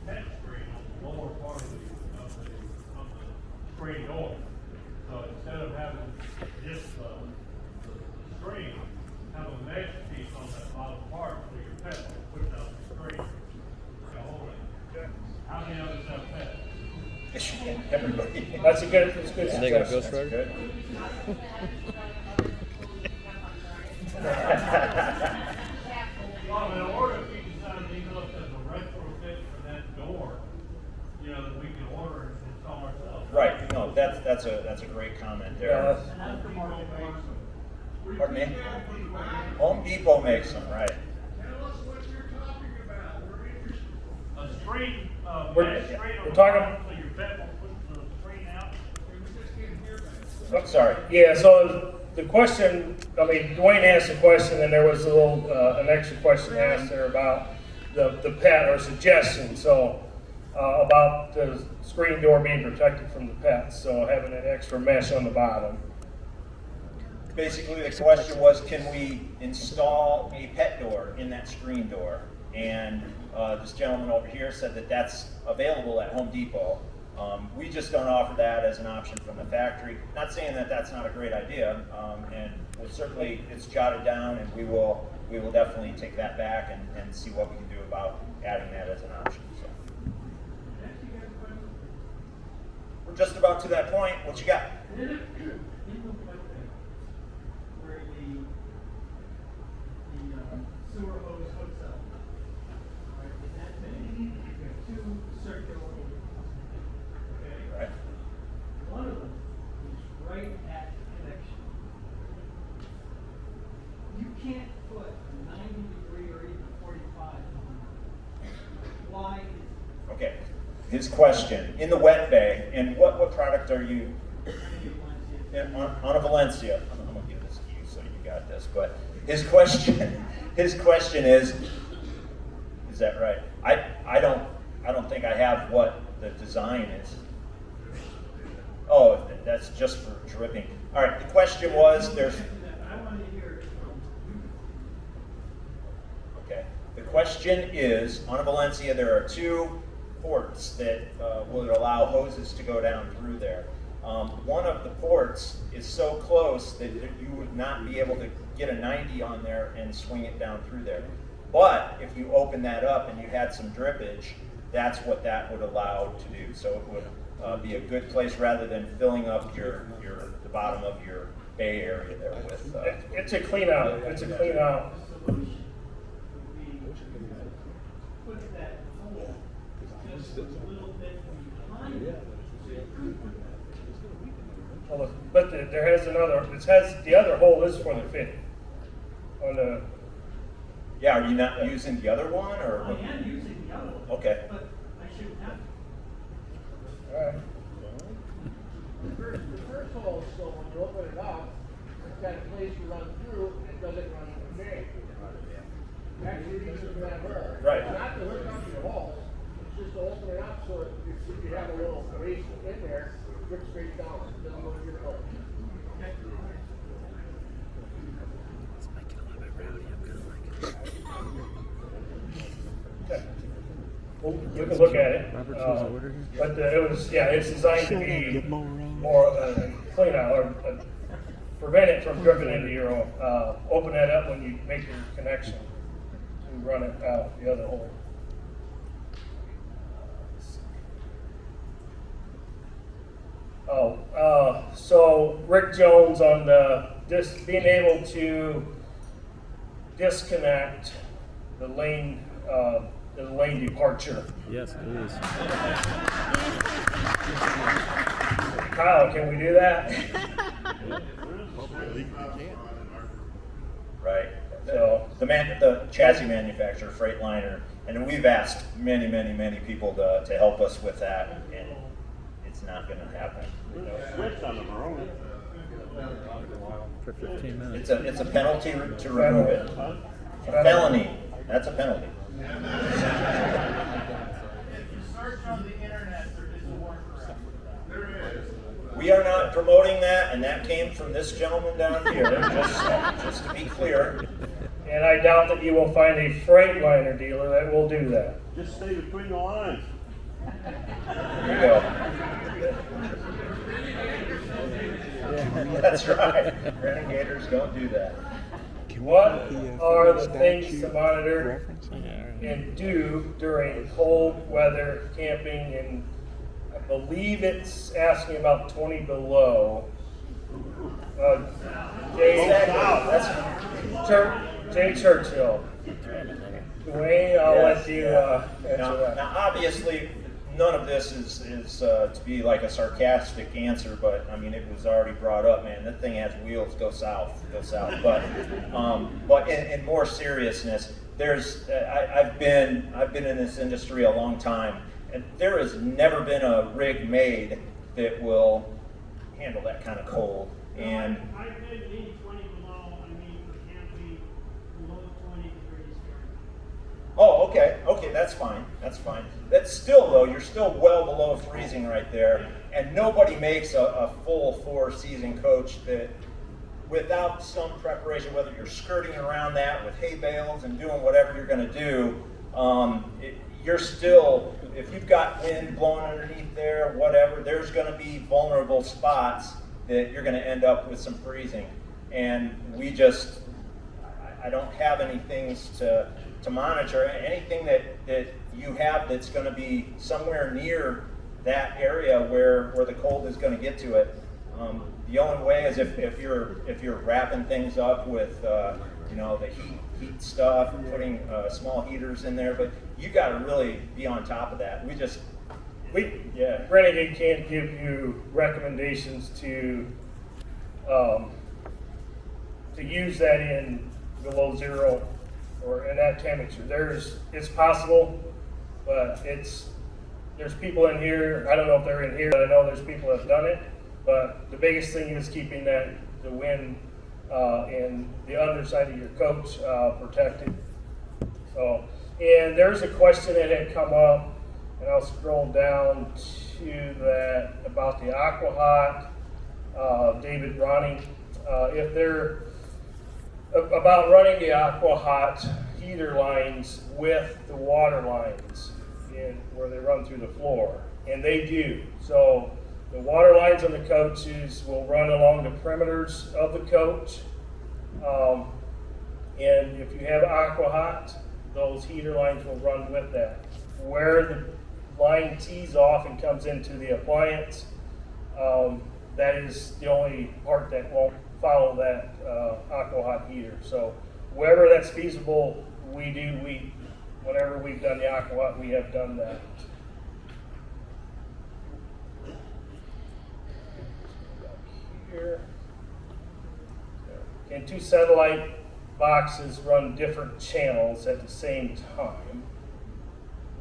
Pet screen, lower part of the screen door. So instead of having just the screen, have a mesh piece on that bottom part where your pet will push out the screen. To hold it. How many of us have pets? Everybody. That's a good suggestion. That's good. Well, in order if we decide to leave it up as a retrofit for that door, you know, that we can order and install ourselves. Right, no, that's a great comment there. Pardon me? Home Depot makes them, right. A screen, We're- mesh screen on we're the talking- bottom so your pet won't push the screen out. Oh, sorry. Yeah, so the question, I mean, Dwayne asked a question and there was a little, an extra question asked there about the pet or suggestion. So, about the screen door being protected from the pets, so having an extra mesh on the bottom. Basically, the question was, can we install a pet door in that screen door? And this gentleman over here said that that's available at Home Depot. We just don't offer that as an option from the factory. Not saying that that's not a great idea, and we'll certainly, it's jotted down, and we will definitely take that back and see what we can do about adding that as an option. So. We're just about to that point. What you got? In the where the sewer hose hooks up, right, in that thing, you have two circular holes. Okay? Right. One of them is right at the connection. You can't put a 90-degree or even 45 on it. Why is Okay. His question, in the wet bay, and what product are you? On a Valencia. I'm gonna give this to you so you got this. But his question is that right? I don't think I have what the design is. Oh, that's just for dripping. All right. The question was there's. I want to hear it from you. Okay. The question is, on a Valencia, there are two ports that will allow hoses to go down through there. One of the ports is so close that you would not be able to get a 90 on there and swing it down through there. But if you open that up and you had some drippage, that's what that would allow to do. So it would be a good place rather than filling up the bottom of your bay area there with. It's a clean out. It's a clean out. Solution would be put that hole just a little bit behind it. So you could put that. But there has another. It has the other hole is for the fitting. On the. Yeah, are you not using the other one or? I am using the other one. Okay. But I shouldn't have to. All right. The first hole, so when you open it up, it's got a place to run through, and it doesn't run in the bay. Actually, this is that hole. Right. It's not to hook up to the walls, it's just to open it up so if you have a little space in there, Brick straight down, doesn't go to your hook. Well, we can look at it. But it was, yeah, it's designed to be more clean out or prevent it from dripping into your own. Open that up when you make your connection and run it out the other hole. So Rick Jones on being able to disconnect the lane departure. Yes, please. Kyle, can we do that? Right. So The chassis manufacturer, Freightliner, and we've asked many people to help us with that, and it's not going to happen. Switch on them, are only. For 15 minutes. It's a penalty to remove it. A felony. That's a penalty. If you search on the internet, there is a workaround for that. We are not promoting that, and that came from this gentleman down here, just to be clear. And I doubt that you will find a Freightliner dealer that will do that. Just stay between the lines. There you go. That's right. Renegaders don't do that. What are the things to monitor and do during cold weather camping? And I believe it's asking about 20 below. Jay Churchill. Dwayne, I'll let you answer that. Now, obviously, none of this is to be like a sarcastic answer, but I mean, it was already brought up, man. That thing has wheels, go south. But in more seriousness, I've been in this industry a long time, and there has never been a rig made that will handle that kind of cold. And I've been in 20 below, for camping, below 20 degrees Fahrenheit. oh, okay, that's fine. That's still though, you're still well below freezing right there, and nobody makes a full 4-season coach that without some preparation, whether you're skirting around that with hay bales and doing whatever you're going to do, you're still, if you've got wind blowing underneath there, whatever, there's going to be vulnerable spots that you're going to end up with some freezing. And I don't have any things to monitor. Anything that you have that's going to be somewhere near that area where the cold is going to get to it. The only way is if you're wrapping things up with the heat stuff, putting small heaters in there. But you got to really be on top of that. Renegade can't give you recommendations to use that in below zero or in that temperature. It's possible, but there's people in here. I don't know if they're in here. I know there's people that have done it, but the biggest thing is keeping the wind and the underside of your coach protected. So, and there's a question that had come up, and I'll scroll down to that about the AquaHot. David Ronnie, if they're about running the AquaHot heater lines with the water lines where they run through the floor, and they do. So the water lines on the coaches will run along the perimeters of the coach, and if you have AquaHot, those heater lines will run with that. Where the line tees off and comes into the appliance, that is the only part that won't follow that AquaHot heater. So wherever that's feasible, whenever we've done the AquaHot, we have done that. Here. And 2 satellite boxes run different channels at the same time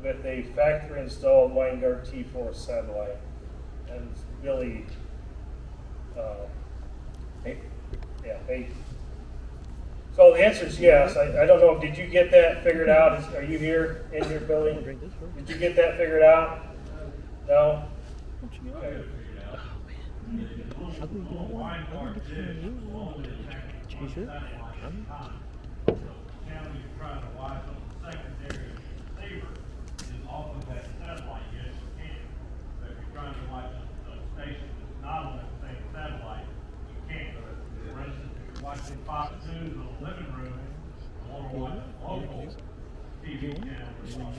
with a factory installed WineGuard T4 satellite. And it's really, hey. So the answer is yes. I don't know. Did you get that figured out? Are you here in your building? Did you get that figured out? No? Okay. wine bar dish along with the satellite at the time. So the county is trying to wise up the secondary receiver is off of that satellite, yes you can. But if you're trying to watch a station that's not on that same satellite, you can't. For instance, if you're watching Fox News in the living room, you want to watch a local TV channel or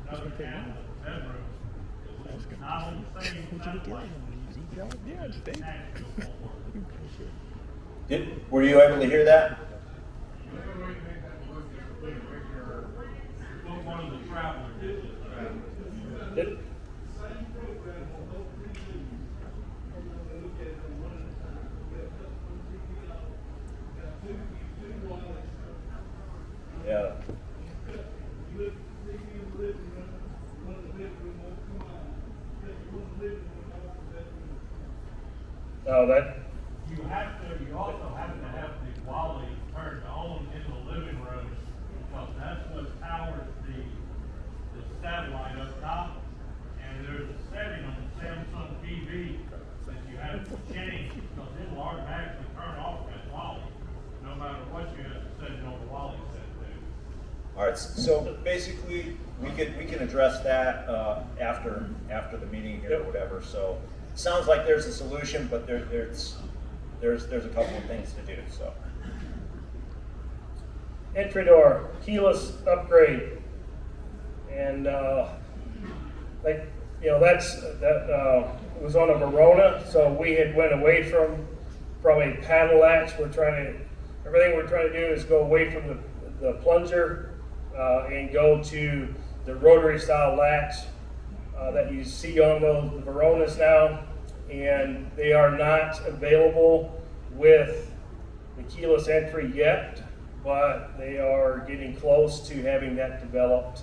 another channel in the bedroom, it's not on the same satellite. Were you able to hear that? One of the travelers did this travel. Did- Yeah. No, that, You also have to have the Wally turned on in the living room, because that's what powers the satellite up top. And there's a setting on the Samsung TV that you have to change, because it will automatically turn off that Wally, no matter what you have to set it on the Wally set to. All right, so basically, we can address that after the meeting here or whatever. So it sounds like there's a solution, but there's a couple of things to do. So entry door, keyless upgrade. And, like, you know, that was on a Verona, so we had went away from a paddle latch. Everything we're trying to do is go away from the plunger and go to the rotary style latch that you see on the Veronas now, and they are not available with the keyless entry yet, but they are getting close to having that developed,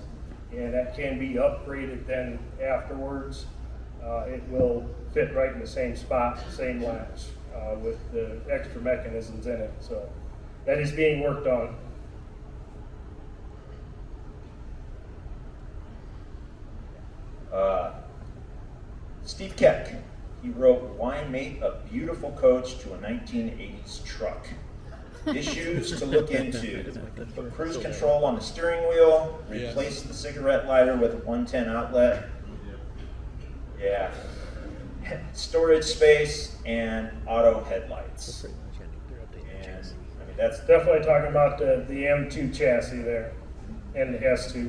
and that can be upgraded then afterwards. It will fit right in the same spot, same latch, with the extra mechanisms in it. So that is being worked on. Steve Keck, he wrote, "Why mate a beautiful coach to a 1980s truck? Issues to look into. Put cruise control on the steering wheel, replace the cigarette lighter with a 110 outlet. Yeah. Storage space and auto headlights." And I mean, that's Definitely talking about the M2 chassis there and the S2. I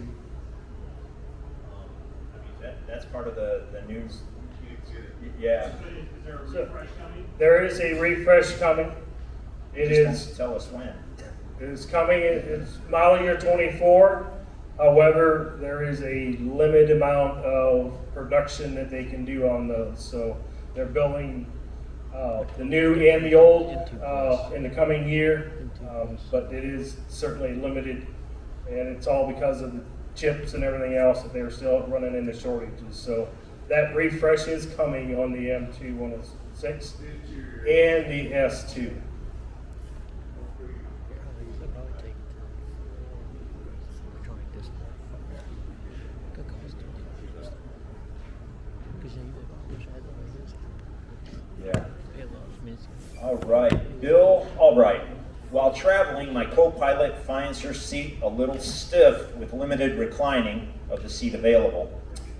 mean, that's part of the news. Yeah. Is there a refresh coming? There is a refresh coming. It Just won't is tell us when. It is coming. It's model year 24. However, there is a limited amount of production that they can do on those. So they're building the new and the old in the coming year, but it is certainly limited, and it's all because of the chips and everything else that they're still running into shortages. So that refresh is coming on the M2 106 and the S2. Yeah. All right, Bill Albright. While traveling, my co-pilot finds her seat a little stiff with limited reclining of the seat available.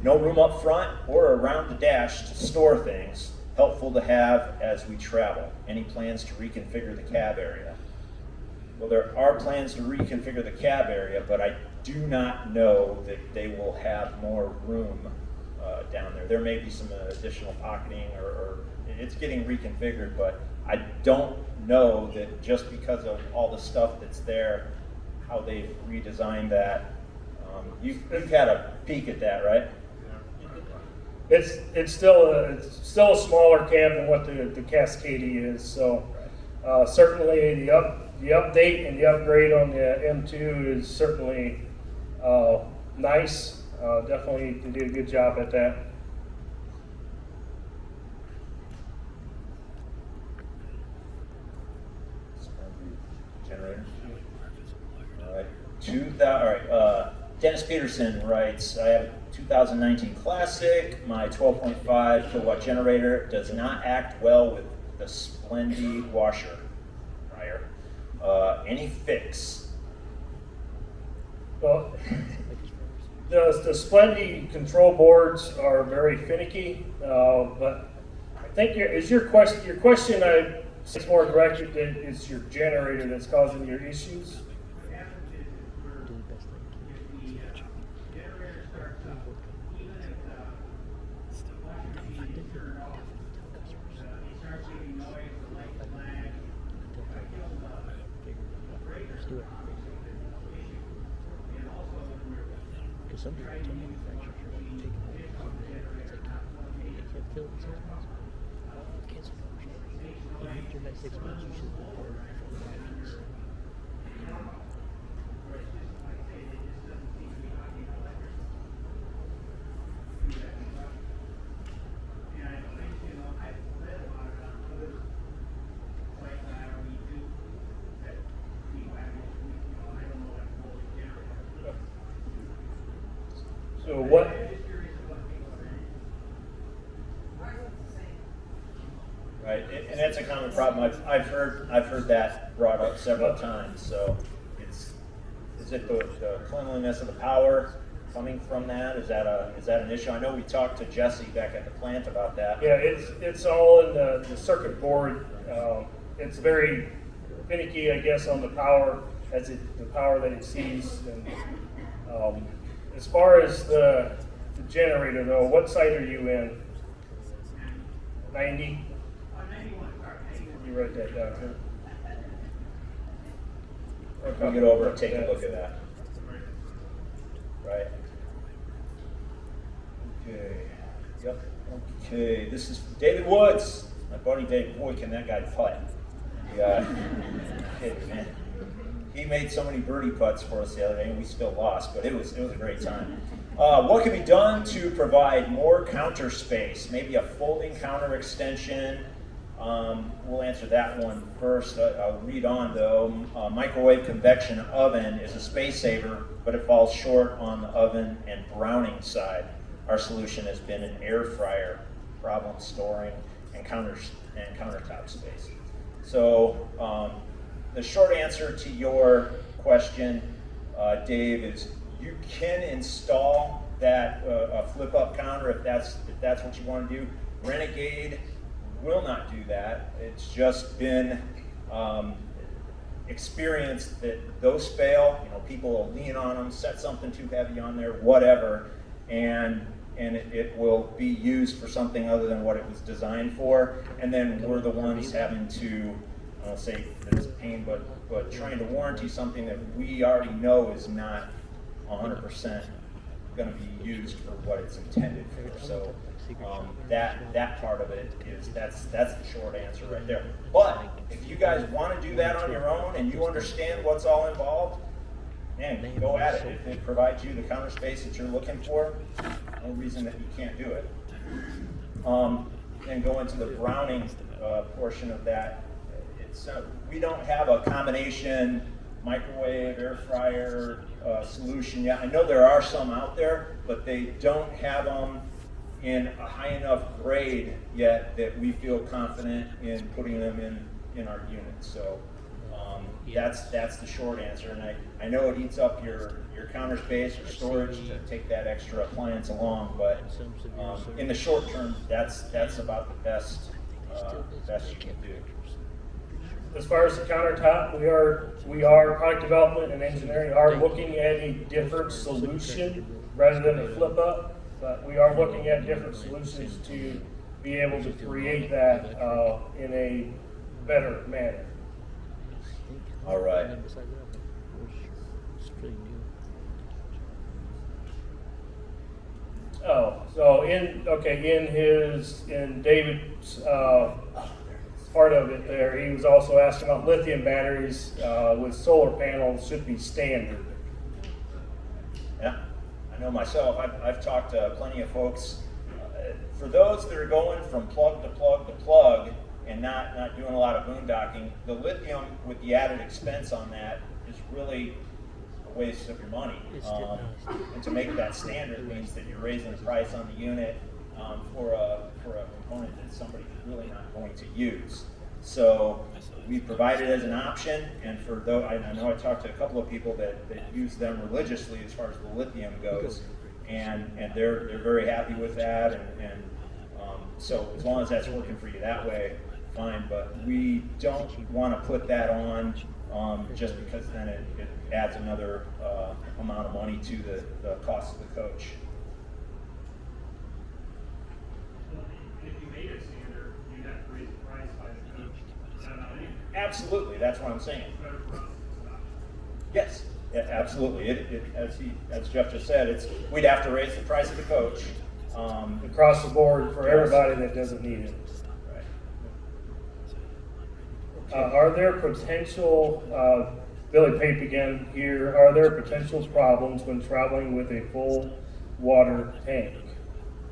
No room up front or around the dash to store things. Helpful to have as we travel. Any plans to reconfigure the cab area? Well, there are plans to reconfigure the cab area, but I do not know that they will have more room down there. There may be some additional pocketing, or it's getting reconfigured, but I don't know that just because of all the stuff that's there, how they've redesigned that. You've had a peek at that, right? It's still a smaller cab than what the Cascadia is. So certainly the update and the upgrade on the M2 is certainly nice. Definitely they did a good job at that. Generator. All right. Dennis Peterson writes, "I have a 2019 Classic. My 12.5 kilowatt generator does not act well with the Splendy washer dryer. Any fix? Well, the Splendy control boards are very finicky, but I think your question it's more directed that it's your generator that's causing your issues. What happens is if the generator starts up, even if the washing machine is turned off, it starts making noise, the light flash, kills the breaker. Issue. And also when Some people tell manufacturers are like taking it out of the generator, it's like, they can't fill it 6 months. Cancel the option. After that 6 months, you should report for the options. So what? Right, and that's a common problem. I've heard that brought up several times. So is it the cleanliness of the power coming from that? Is that an issue? I know we talked to Jesse back at the plant about that. Yeah, it's all in the circuit board. It's very finicky, I guess, on the power the power that it sees. And as far as the generator, though, what site are you in? 90. You write that down here. We'll get over and take a look at that. Right. Okay. Yep. Okay. This is David Woods. My buddy Dave. Boy, can that guy putt. Yeah. Man. He made so many birdie putts for us the other day, and we still lost, but it was a great time. What can be done to provide more counter space? Maybe a folding counter extension. We'll answer that one first. I'll read on though. Microwave convection oven is a space saver, but it falls short on the oven and browning side. Our solution has been an air fryer, problem storing and countertop space. So the short answer to your question, Dave, is you can install that a flip-up counter if that's what you want to do. Renegade will not do that. It's just been experienced that those fail. You know, people will lean on them, set something too heavy on there, whatever, and it will be used for something other than what it was designed for. And then we're the ones having to, I don't say that it's a pain, but trying to warranty something that we already know is not 100% going to be used for what it's intended for. So that part of it is that's the short answer right there. But if you guys want to do that on your own and you understand what's all involved, man, go at it. If it provides you the counter space that you're looking for, no reason that you can't do it. And go into the browning portion of that. We don't have a combination microwave, air fryer solution yet. I know there are some out there, but they don't have them in a high enough grade yet that we feel confident in putting them in our units. So that's the short answer. And I know it eats up your counter space or storage to take that extra appliance along, but in the short term, that's about the best you can do. As far as the countertop, we are product development and engineering are looking at a different solution rather than a flip up, but we are looking at different solutions to be able to create that in a better manner. All right. Oh, so in David's part of it there, he was also asking about lithium batteries with solar panels should be standard. Yeah, I know myself. I've talked to plenty of folks. For those that are going from plug to plug to plug and not doing a lot of boondocking, the lithium with the added expense on that is really a waste of your money. And to make that standard means that you're raising the price on the unit for a component that somebody's really not going to use. So we provide it as an option, and for though I know I talked to a couple of people that use them religiously as far as the lithium goes, and they're very happy with that, and so as long as that's working for you that way, fine. But we don't want to put that on just because then it adds another amount of money to the cost of the coach. If you made it standard, you'd have to raise the price by the coach. Is that not it? Absolutely, that's what I'm saying. It's better for us to stop. Yes, yeah, absolutely. As Jeff just said, we'd have to raise the price of the coach. Across the board for everybody that doesn't need it. Right. Are there potential, Billy Pape again here, are there potential problems when traveling with a full water tank?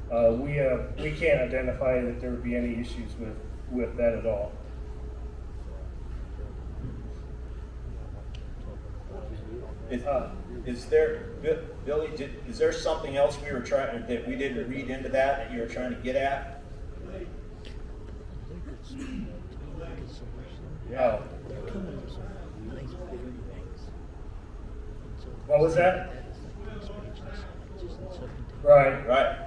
We can't identify that there would be any issues with that at all. Is there, Billy, is there something else we were trying, that we didn't read into that you were trying to get at? Yeah. What was that? Right. Right.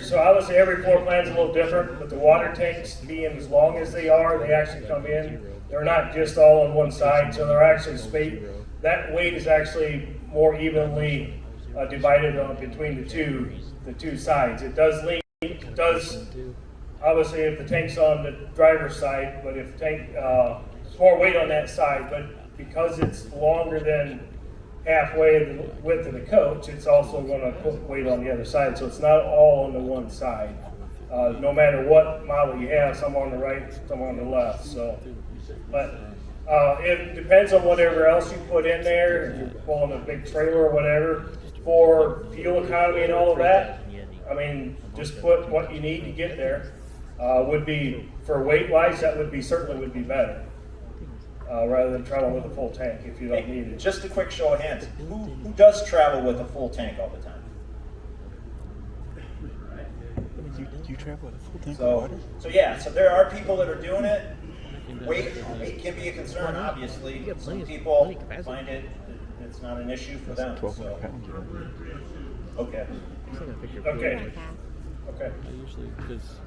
So obviously every floor plan's a little different, but the water tanks being as long as they are, they actually come in. They're not just all on one side, so they're actually spaced. That weight is actually more evenly divided between the two sides. It does lean. It does. Obviously, if the tank's on the driver's side, but if the tank, it's more weight on that side. But because it's longer than halfway the width of the coach, it's also going to put weight on the other side. So it's not all on the one side. No matter what model you have, some on the right, some on the left. So, but it depends on whatever else you put in there. If you're pulling a big trailer or whatever, for fuel economy and all of that, I mean, just put what you need to get there. Would be, for weight wise, that would be certainly would be better. Rather than traveling with a full tank if you don't need it. Just a quick show of hands. Who does travel with a full tank all the time? Do you travel with a full tank of water? So there are people that are doing it. Weight can be a concern, obviously. Some people find it's not an issue for them. 1,200 pounds. Okay. Okay. Okay. I usually, because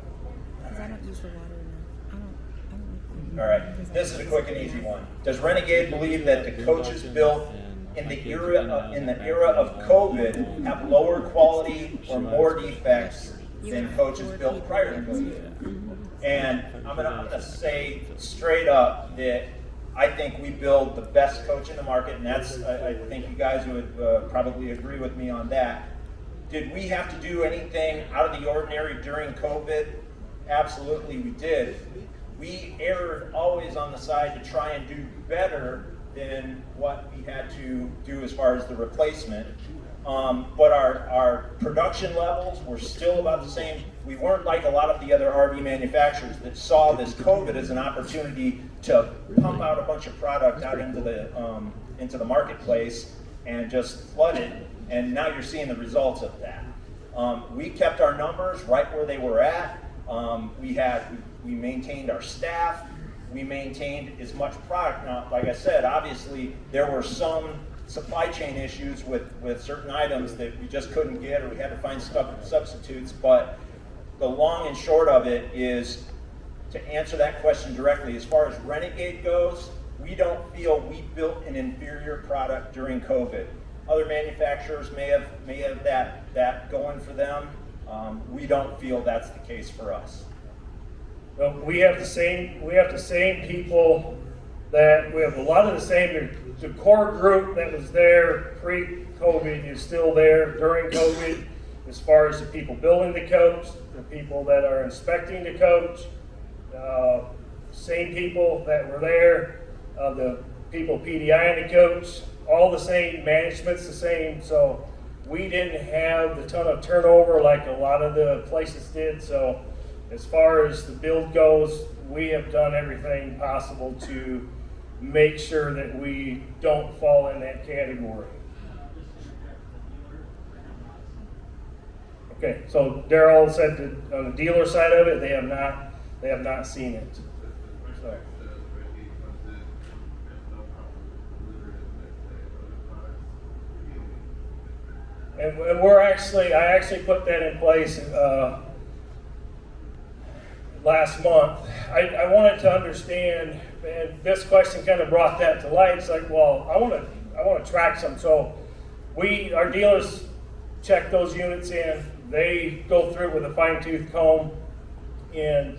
I don't use the water enough. I don't All right. This is a quick and easy one. Does Renegade believe that the coaches built in the era of COVID have lower quality or more defects than coaches built prior to COVID? And I'm gonna say straight up that I think we build the best coach in the market, and that's I think you guys would probably agree with me on that. Did we have to do anything out of the ordinary during COVID? Absolutely, we did. We erred always on the side to try and do better than what we had to do as far as the replacement. But our production levels were still about the same. We weren't like a lot of the other RV manufacturers that saw this COVID as an opportunity to pump out a bunch of product out into the marketplace and just flood it. And now you're seeing the results of that. We kept our numbers right where they were at. We maintained our staff. We maintained as much product. Now, like I said, obviously there were some supply chain issues with certain items that we just couldn't get, or we had to find substitutes. But the long and short of it is, to answer that question directly, as far as Renegade goes, we don't feel we built an inferior product during COVID. Other manufacturers may have that going for them. We don't feel that's the case for us. Well, we have the same people that we have a lot of the same. The core group that was there pre-COVID is still there during COVID. As far as the people building the coach, the people that are inspecting the coach, same people that were there, the people PDIing the coach, all the same, management's the same, so we didn't have the ton of turnover like a lot of the places did. So as far as the build goes, we have done everything possible to make sure that we don't fall in that category. Okay, so Daryl said that on the dealer side of it, they have not seen it. So. And I actually put that in place last month. I wanted to understand, and this question kind of brought that to light. It's like, well, I want to track some. So our dealers check those units in. They go through it with a fine-tooth comb, and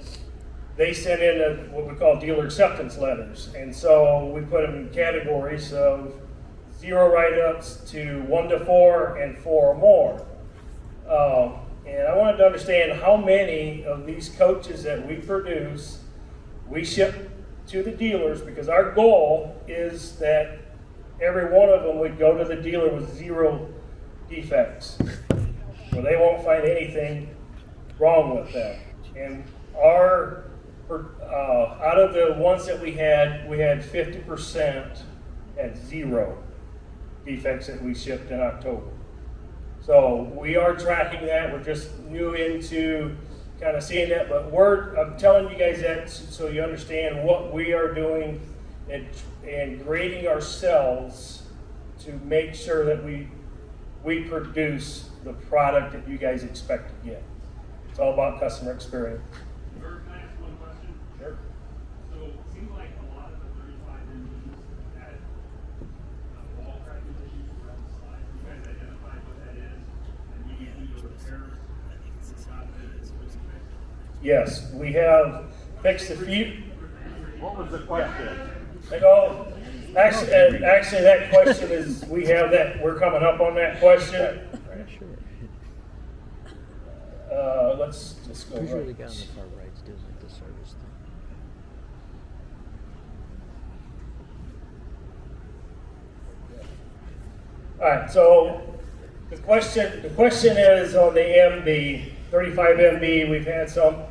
they send in what we call dealer acceptance letters. And so we put them in categories of 0 write-ups to 1 to 4 and 4 or more. And I wanted to understand how many of these coaches that we produce, we ship to the dealers, because our goal is that every one of them would go to the dealer with 0 defects, where they won't find anything wrong with them. And out of the ones that we had 50% at 0 defects that we shipped in October. So we are tracking that. We're just new into kind of seeing that, but I'm telling you guys that so you understand what we are doing and grading ourselves to make sure that we produce the product that you guys expect to get. It's all about customer experience. Can I ask one question? Sure. So it seems like a lot of the 35 engines had wall cracking issues around the slides. You guys identified what that is, and you need to do repairs. Yes, we have fixed a few. What was the question? Actually, that question is, we're coming up on that question. Let's just go Pretty sure right. the guy on the far right's doing like the service thing. All right, so the question is on the MB, 35 MB, we've had some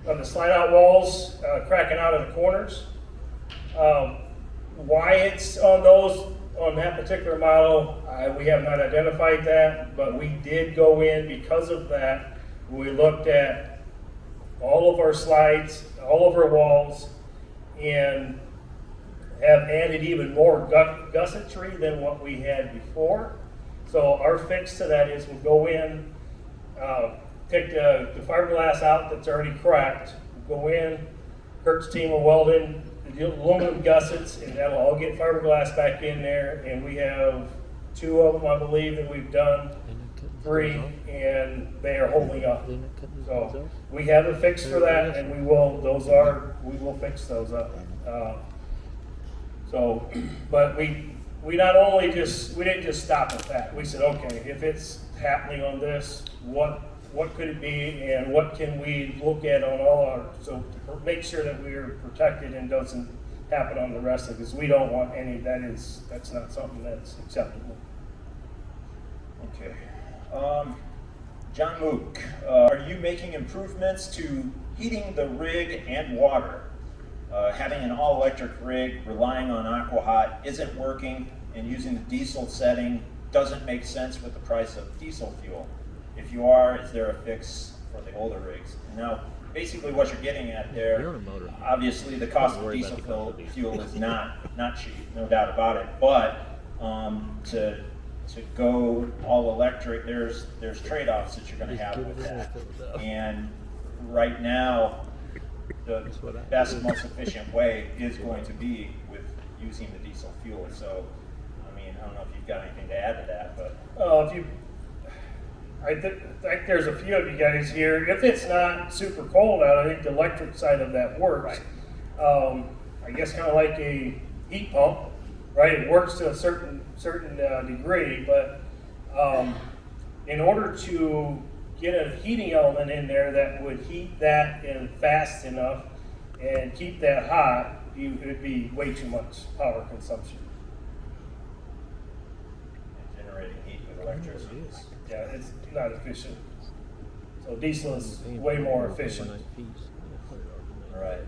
of the slide out walls cracking out of the corners. Why it's on that particular model, we have not identified that, but we did go in because of that. We looked at all of our slides, all of our walls, and have added even more gussetry than what we had before. So our fix to that is we'll go in, take the fiberglass out that's already cracked, go in, Kurt's team will weld in the aluminum gussets, and that'll all get fiberglass back in there. And we have 2 of them, I believe, that we've done, 3, and they are holding up. So we have a fix for that, and we will fix those up. But we not only we didn't just stop at that. We said, okay, if it's happening on this, what could it be, and what can we look at on all our, so to make sure that we're protected and doesn't happen on the rest of it, because we don't want any, that's not something that's acceptable. Okay. John Mook, are you making improvements to heating the rig and water? Having an all-electric rig relying on AquaHot isn't working, and using the diesel setting doesn't make sense with the price of diesel fuel. If you are, is there a fix for the older rigs? Now, basically what you're getting at there, obviously the cost of diesel fuel is not cheap, no doubt about it, but to go all electric, there's trade-offs that you're going to have with that. And right now, the best, most efficient way is going to be with using the diesel fuel. So, I mean, I don't know if you've got anything to add to that, but I think there's a few of you guys here. If it's not super cold out, I think the electric side of that works. Right. I guess kind of like a heat pump, right? It works to a certain degree, but in order to get a heating element in there that would heat that in fast enough and keep that hot, it'd be way too much power consumption. Generating heat with electricity. Yeah, it's not efficient. So diesel is way more efficient. Right.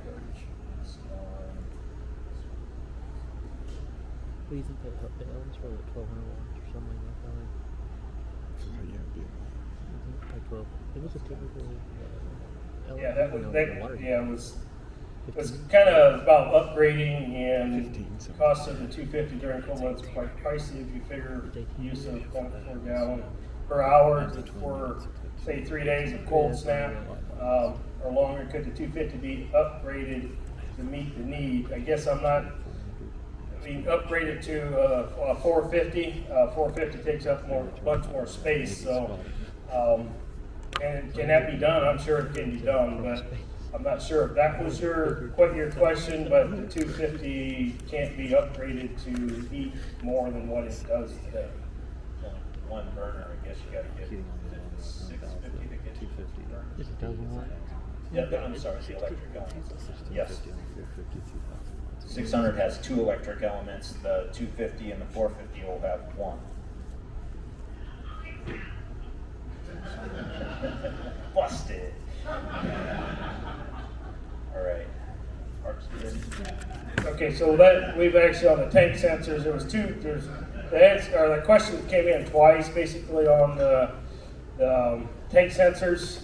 What do you think that Elms for like 1,200 watts or something like that? Like 12. It was a typical. Yeah, that was it was kind of about upgrading, and the cost of the 250 during cold weather is quite pricey if you figure use of 0.4 gallon per hour for say 3 days of cold snap or longer. Could the 250 be upgraded to meet the need? I guess I'm not. Being upgraded to a 450. 450 takes up much more space. So, and can that be done? I'm sure it can be done, but I'm not sure if that was your question. But the 250 can't be upgraded to heat more than what it does today. One burner, I guess you got to get 650 to get 250 burners. Is it 1,000 watts? Yeah, I'm sorry, the electric elements. Yes. 600 has 2 electric elements. The 250 and the 450 will have 1. Busted. All right. Okay, so that we've actually on the tank sensors. There was two. There's the question came in twice, basically on the tank sensors,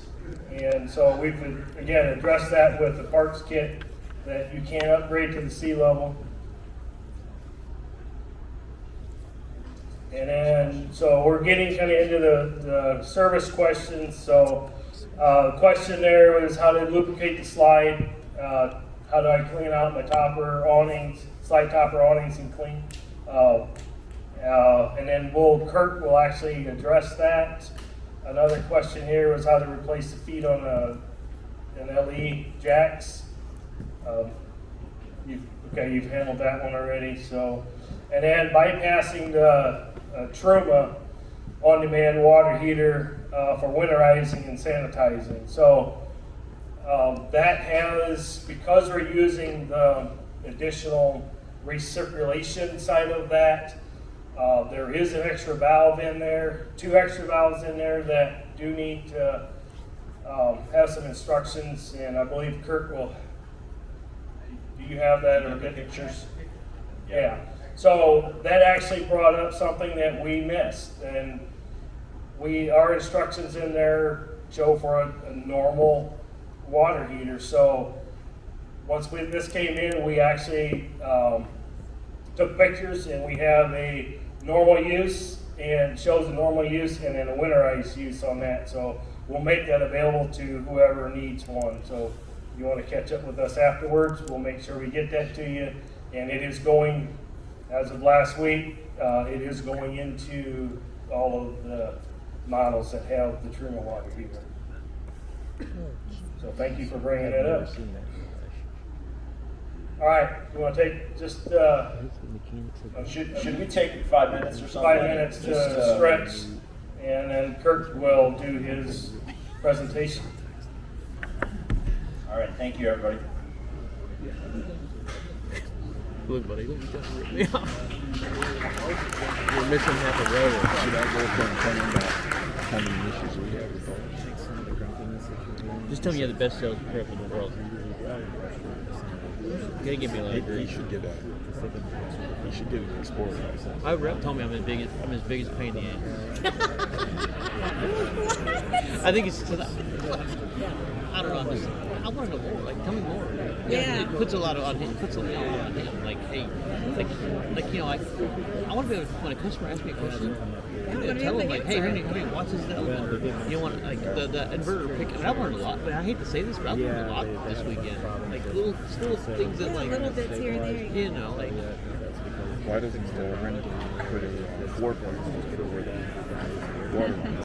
and so we've again addressed that with the parts kit that you can't upgrade to the sea level. And then, so we're getting kind of into the service questions. So the question there was how to lubricate the slide. How do I clean out my topper awnings, slide topper awnings and clean? And then Kurt will actually address that. Another question here was how to replace the feet on an LE jacks. You've handled that one already. So, and then bypassing the Truma on-demand water heater for winterizing and sanitizing. So that has, because we're using the additional recirculation side of that, there is an extra valve in there, 2 extra valves in there that do need to have some instructions, and I believe Kurt will. Do you have that or get pictures? Yeah. So that actually brought up something that we missed, and our instructions in there show for a normal water heater. So once this came in, we actually took pictures, and we have a normal use and shows a normal use and then a winterized use on that. So we'll make that available to whoever needs one. So if you want to catch up with us afterwards, we'll make sure we get that to you. And it is going, as of last week, it is going into all of the models that have the Truma water heater. So thank you for bringing that up. All right, you want to take just, should we take 5 minutes or something? 5 minutes to stretch, and then Kurt will do his presentation. All right, thank you, everybody. Look, buddy, look, you just ripped me off. We're missing half a row. Should I go from telling about how many issues we have with all? Just tell me you have the best sales prep in the world. You gotta give me like He should get a. He should get an Explorer. my rep told me I'm his biggest pain in the ass. I think it's just, I don't know. I want to know more. Like, tell me more. Yeah. It puts a lot on him. Like, hey, like you know, I want to be able to, when a customer asks me a question, tell them like, hey, how many watts is that? You want like the inverter pick? And I learned a lot, but I hate to say this, but I learned a lot this weekend. Like little things that like little bits here and there. You know, like. Why doesn't the Renegade put a 4-point over the water line?